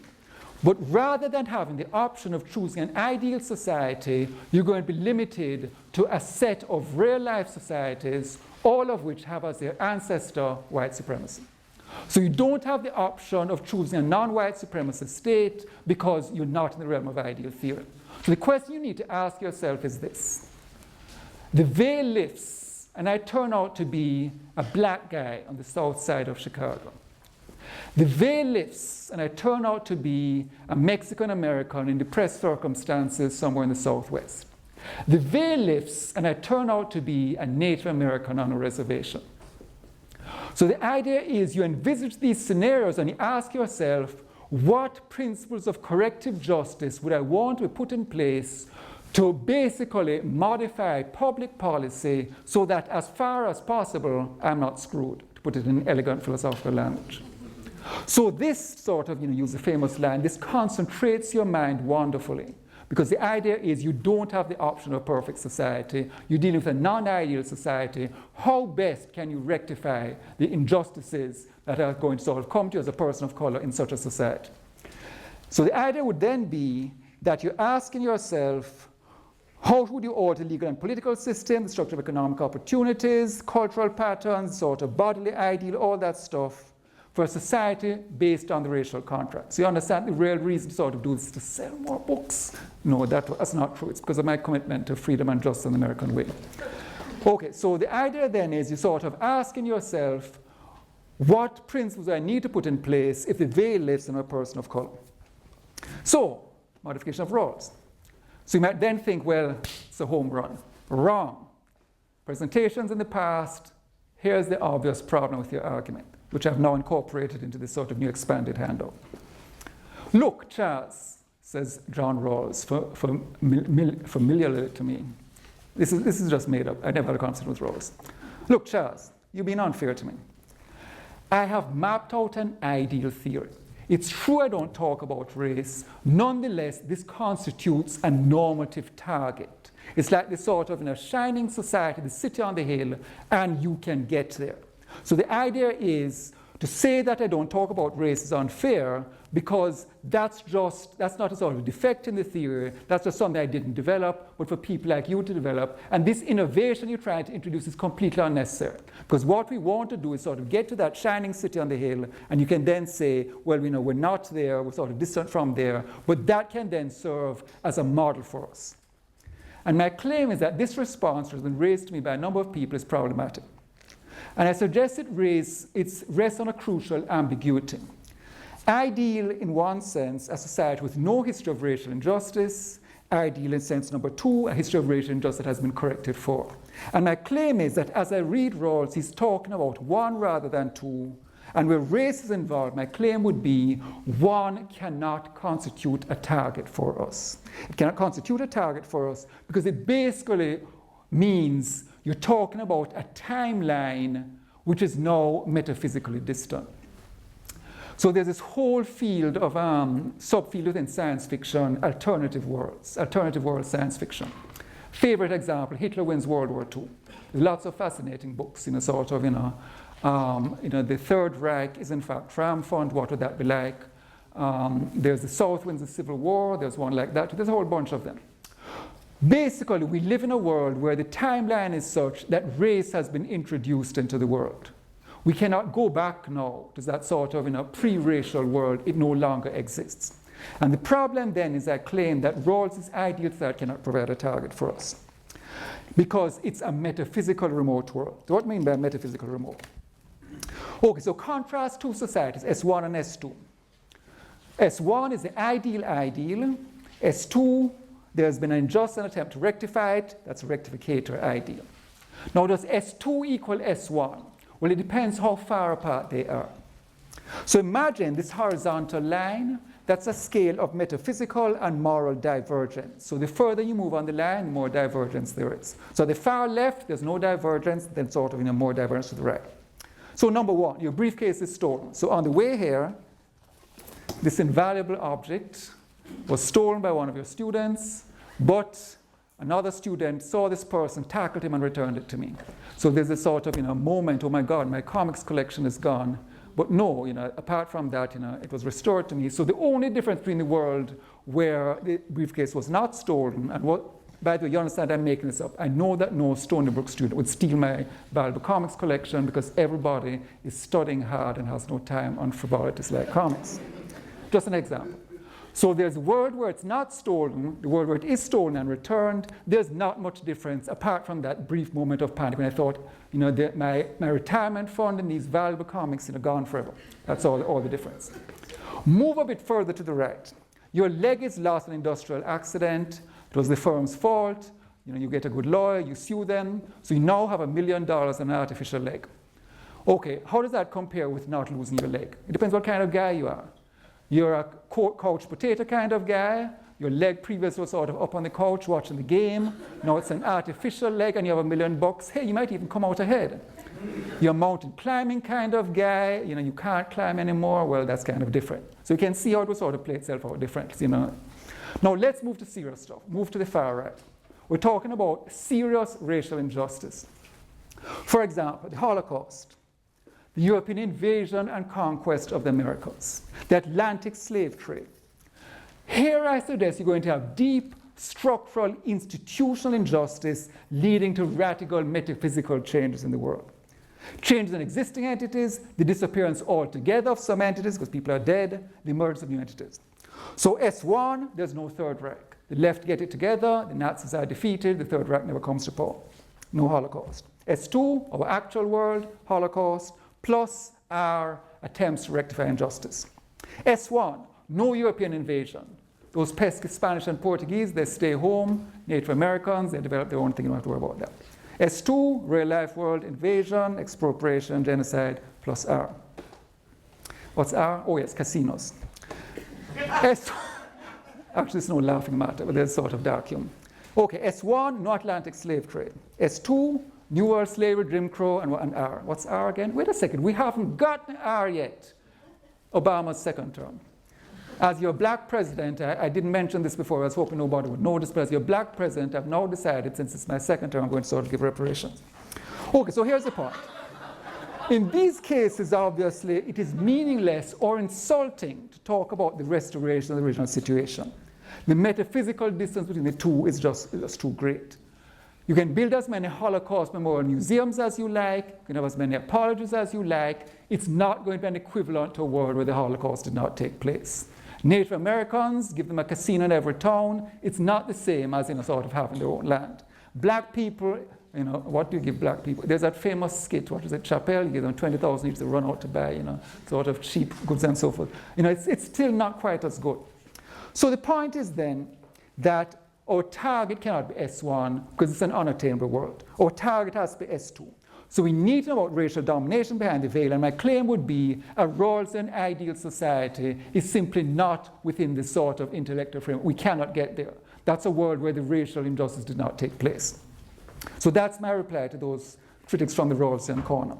But rather than having the option of choosing an ideal society, you're going to be limited to a set of real-life societies, all of which have as their ancestor white supremacy. So you don't have the option of choosing a non-white supremacist state because you're not in the realm of ideal theory. So the question you need to ask yourself is this: the veil lifts, and I turn out to be a black guy on the south side of Chicago. The veil lifts, and I turn out to be a Mexican American in depressed circumstances somewhere in the Southwest. The veil lifts, and I turn out to be a Native American on a reservation. So the idea is you envisage these scenarios and you ask yourself, what principles of corrective justice would I want to put in place to basically modify public policy so that as far as possible, I'm not screwed, to put it in elegant philosophical language. So this sort of, use the famous line, this concentrates your mind wonderfully. Because the idea is you don't have the option of a perfect society. You're dealing with a non-ideal society. How best can you rectify the injustices that are going to sort of come to you as a person of color in such a society? So the idea would then be that you're asking yourself, how would you alter the legal and political system, the structure of economic opportunities, cultural patterns, sort of bodily ideal, all that stuff, for a society based on the racial contract. So you understand the real reason to sort of do this is to sell more books. No, that's not true. It's because of my commitment to freedom and justice in the American way. Okay, so the idea then is you sort of asking yourself, what principles do I need to put in place if the veil lifts in a person of color? So, modification of Rawls. So you might then think, well, it's a home run. Wrong. Presentations in the past, here's the obvious problem with your argument, which I've now incorporated into this sort of new expanded handout. Look, Charles, says John Rawls, familiarly to me. This is just made up. I never had a conversation with Rawls. Look, Charles, you've been unfair to me. I have mapped out an ideal theory. It's true I don't talk about race. Nonetheless, this constitutes a normative target. It's like this sort of shining society, the city on the hill, and you can get there. So the idea is to say that I don't talk about race is unfair because that's not a sort of defect in the theory, that's just something I didn't develop, but for people like you to develop. And this innovation you're trying to introduce is completely unnecessary. Because what we want to do is sort of get to that shining city on the hill, and you can then say, well, we're not there, we're sort of distant from there, but that can then serve as a model for us. And my claim is that this response, which has been raised to me by a number of people, is problematic. And I suggest it rests on a crucial ambiguity. Ideal, in one sense, a society with no history of racial injustice. Ideal, in sense number two, a history of racial injustice that has been corrected for. And my claim is that as I read Rawls, he's talking about one rather than two. And where race is involved, my claim would be one cannot constitute a target for us. It cannot constitute a target for us because it basically means you're talking about a timeline which is now metaphysically distant. So there's this whole field of subfield within science fiction, alternative world science fiction. Favorite example, Hitler wins World War II. There's lots of fascinating books, the Third Reich is in fact triumphant. What would that be like? There's the South wins the Civil War. There's one like that. There's a whole bunch of them. Basically, we live in a world where the timeline is such that race has been introduced into the world. We cannot go back now to that sort of pre-racial world. It no longer exists. And the problem then is, I claim that Rawls' ideal thought cannot provide a target for us, because it's a metaphysical remote world. So what do I mean by metaphysical remote? Okay, so contrast two societies, S1 and S2. S1 is the ideal. S2, there's been an unjust attempt to rectify it. That's a rectificator ideal. Now, does S2 equal S1? Well, it depends how far apart they are. So imagine this horizontal line. That's a scale of metaphysical and moral divergence. So the further you move on the line, the more divergence there is. So the far left, there's no divergence, then sort of more divergence to the right. So number one, your briefcase is stolen. So on the way here, this invaluable object was stolen by one of your students, but another student saw this person, tackled him, and returned it to me. So there's a sort of moment, oh my God, my comics collection is gone. But no, apart from that, it was restored to me. So the only difference between the world where the briefcase was not stolen, and what, by the way, you understand I'm making this up. I know that no Stony Brook student would steal my valuable comics collection, because everybody is studying hard and has no time on frivolities like comics. Just an example. So there's a world where it's not stolen, the world where it is stolen and returned. There's not much difference apart from that brief moment of panic when I thought, my retirement fund and these valuable comics gone forever. That's all the difference. Move a bit further to the right. Your leg is lost in an industrial accident. It was the firm's fault. You get a good lawyer, you sue them. So you now have $1 million on an artificial leg. Okay, how does that compare with not losing your leg? It depends what kind of guy you are. You're a couch potato kind of guy. Your leg previously was sort of up on the couch watching the game. Now it's an artificial leg and you have $1 million. Hey, you might even come out ahead. You're a mountain climbing kind of guy. You can't climb anymore. Well, that's kind of different. So you can see how it would sort of play itself out differently. Now let's move to serious stuff. Move to the far right. We're talking about serious racial injustice. For example, the Holocaust, the European invasion and conquest of the Americas, the Atlantic slave trade. Here I suggest you're going to have deep structural institutional injustice leading to radical metaphysical changes in the world. Changes in existing entities, the disappearance altogether of some entities because people are dead, the emergence of new entities. So S1, there's no Third Reich. The left get it together, the Nazis are defeated, the Third Reich never comes to power. No Holocaust. S2, our actual world, Holocaust, plus our attempts to rectify injustice. S1, no European invasion. Those pesky Spanish and Portuguese, they stay home. Native Americans, they develop their own thing, you don't have to worry about that. S2, real life world, invasion, expropriation, genocide, plus R. What's R? Oh yes, casinos. S2, actually it's no laughing matter, but there's sort of dark humor. Okay, S1, no Atlantic slave trade. S2, New World slavery, Jim Crow, and R. What's R again? Wait a second, we haven't gotten R yet. Obama's second term. As your black president, I didn't mention this before, I was hoping nobody would notice, but as your black president, I've now decided, since it's my second term, I'm going to sort of give reparations. Okay, so here's the point. In these cases, obviously, it is meaningless or insulting to talk about the restoration of the original situation. The metaphysical distance between the two is just too great. You can build as many Holocaust memorial museums as you like. You can have as many apologies as you like. It's not going to be an equivalent to a world where the Holocaust did not take place. Native Americans, give them a casino in every town. It's not the same as sort of having their own land. Black people, what do you give black people? There's that famous skit, what is it, Chappelle? You give them 20,000 each to run out to buy, sort of cheap goods and so forth. It's still not quite as good. So the point is then that our target cannot be S1 because it's an unattainable world. Our target has to be S2. So we need to know about racial domination behind the veil, and my claim would be a Rawlsian ideal society is simply not within this sort of intellectual framework. We cannot get there. That's a world where the racial injustice did not take place. So that's my reply to those critics from the Rawlsian corner.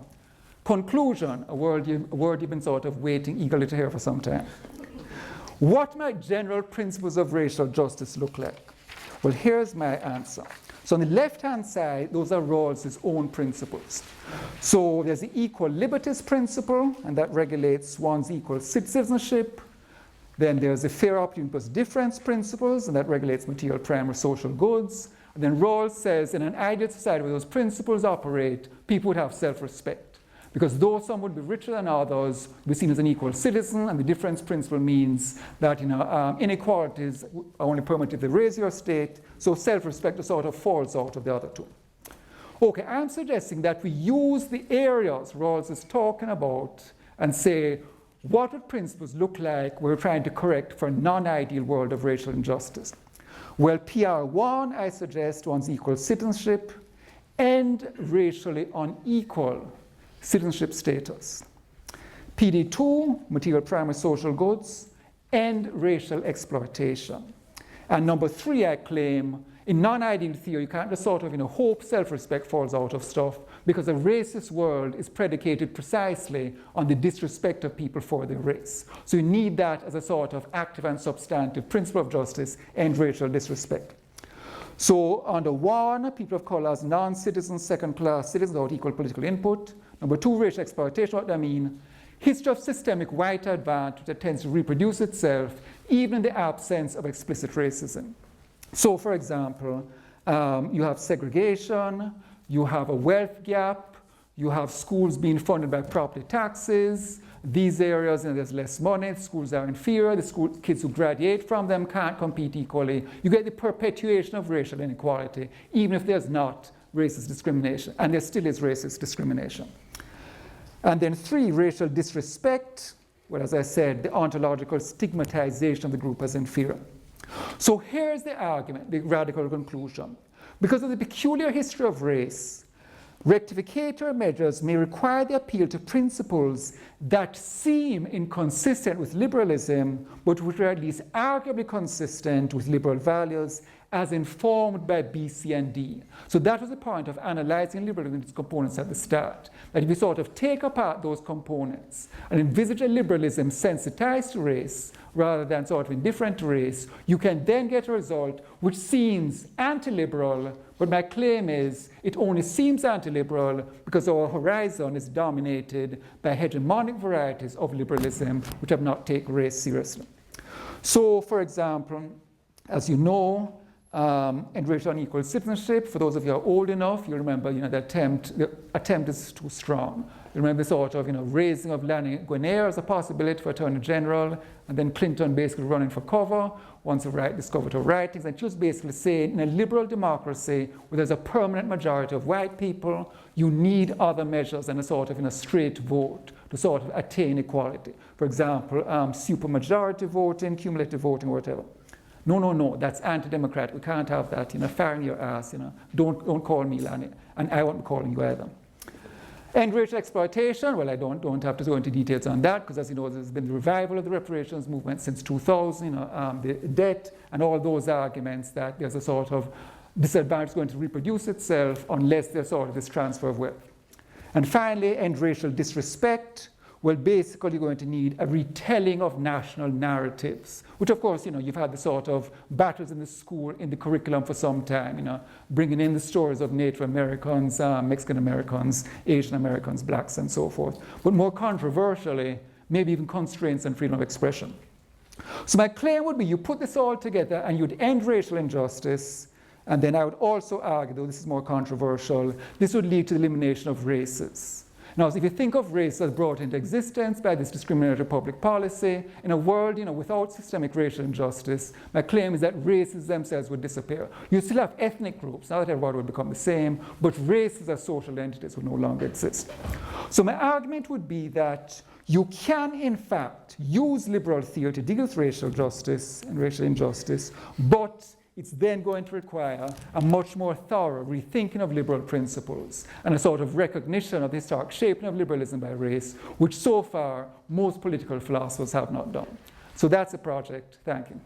Conclusion, a word you've been sort of waiting eagerly to hear for some time. What might general principles of racial justice look like? Well, here's my answer. So on the left-hand side, those are Rawls' own principles. So there's the equal liberties principle, and that regulates one's equal citizenship. Then there's the fair opportunity plus difference principles, and that regulates material primary social goods. And then Rawls says in an ideal society where those principles operate, people would have self-respect. Because though some would be richer than others, be seen as an equal citizen, and the difference principle means that inequalities are only permitted if they raise your state, so self-respect sort of falls out of the other two. Okay, I'm suggesting that we use the areas Rawls is talking about and say, what would principles look like we're trying to correct for a non-ideal world of racial injustice? Well, PR1, I suggest, wants equal citizenship and racially unequal citizenship status. PD2, material primary social goods, and racial exploitation. And number 3, I claim, in non-ideal theory, you can't just sort of hope self-respect falls out of stuff, because a racist world is predicated precisely on the disrespect of people for their race. So you need that as a sort of active and substantive principle of justice and racial disrespect. So under 1, people of color as non-citizens, second-class citizens without equal political input. Number 2, racial exploitation. What does that mean? History of systemic white advantage that tends to reproduce itself even in the absence of explicit racism. So, for example, you have segregation, you have a wealth gap, you have schools being funded by property taxes. These areas, there's less money, schools are inferior, the kids who graduate from them can't compete equally. You get the perpetuation of racial inequality, even if there's not racist discrimination, and there still is racist discrimination. And then 3, racial disrespect. Well, as I said, the ontological stigmatization of the group as inferior. So here's the argument, the radical conclusion. Because of the peculiar history of race, rectificatory measures may require the appeal to principles that seem inconsistent with liberalism, but which are at least arguably consistent with liberal values as informed by B, C, and D. So that was the point of analyzing liberalism and its components at the start. That if you sort of take apart those components and envisage a liberalism sensitized to race rather than sort of indifferent to race, you can then get a result which seems anti-liberal, but my claim is it only seems anti-liberal because our horizon is dominated by hegemonic varieties of liberalism which have not taken race seriously. So, for example, as you know, and racial unequal citizenship, for those of you who are old enough, you remember the attempt is too strong. You remember the sort of raising of Lanny Guinier as a possibility for Attorney General, and then Clinton basically running for cover once the right discovered her writings, and she was basically saying in a liberal democracy where there's a permanent majority of white people, you need other measures than a sort of straight vote to sort of attain equality. For example, supermajority voting, cumulative voting, or whatever. No, that's anti-democratic. We can't have that, fire in your ass, Don't call me Lanny, and I won't be calling you either. And racial exploitation, well, I don't have to go into details on that, because as you know, there's been the revival of the reparations movement since 2000, the debt and all those arguments that there's a sort of disadvantage going to reproduce itself unless there's sort of this transfer of wealth. And finally, and racial disrespect. Well, basically you're going to need a retelling of national narratives, which of course, you've had the sort of battles in the school, in the curriculum for some time, bringing in the stories of Native Americans, Mexican Americans, Asian Americans, blacks, and so forth. But more controversially, maybe even constraints on freedom of expression. So my claim would be you put this all together and you'd end racial injustice, and then I would also argue, though this is more controversial, this would lead to the elimination of races. Now, if you think of race as brought into existence by this discriminatory public policy, in a world without systemic racial injustice, my claim is that races themselves would disappear. You still have ethnic groups, not that everybody would become the same, but races as social entities would no longer exist. So my argument would be that you can, in fact, use liberal theory to deal with racial justice and racial injustice, but it's then going to require a much more thorough rethinking of liberal principles and a sort of recognition of the historic shaping of liberalism by race, which so far most political philosophers have not done. So that's a project. Thank you.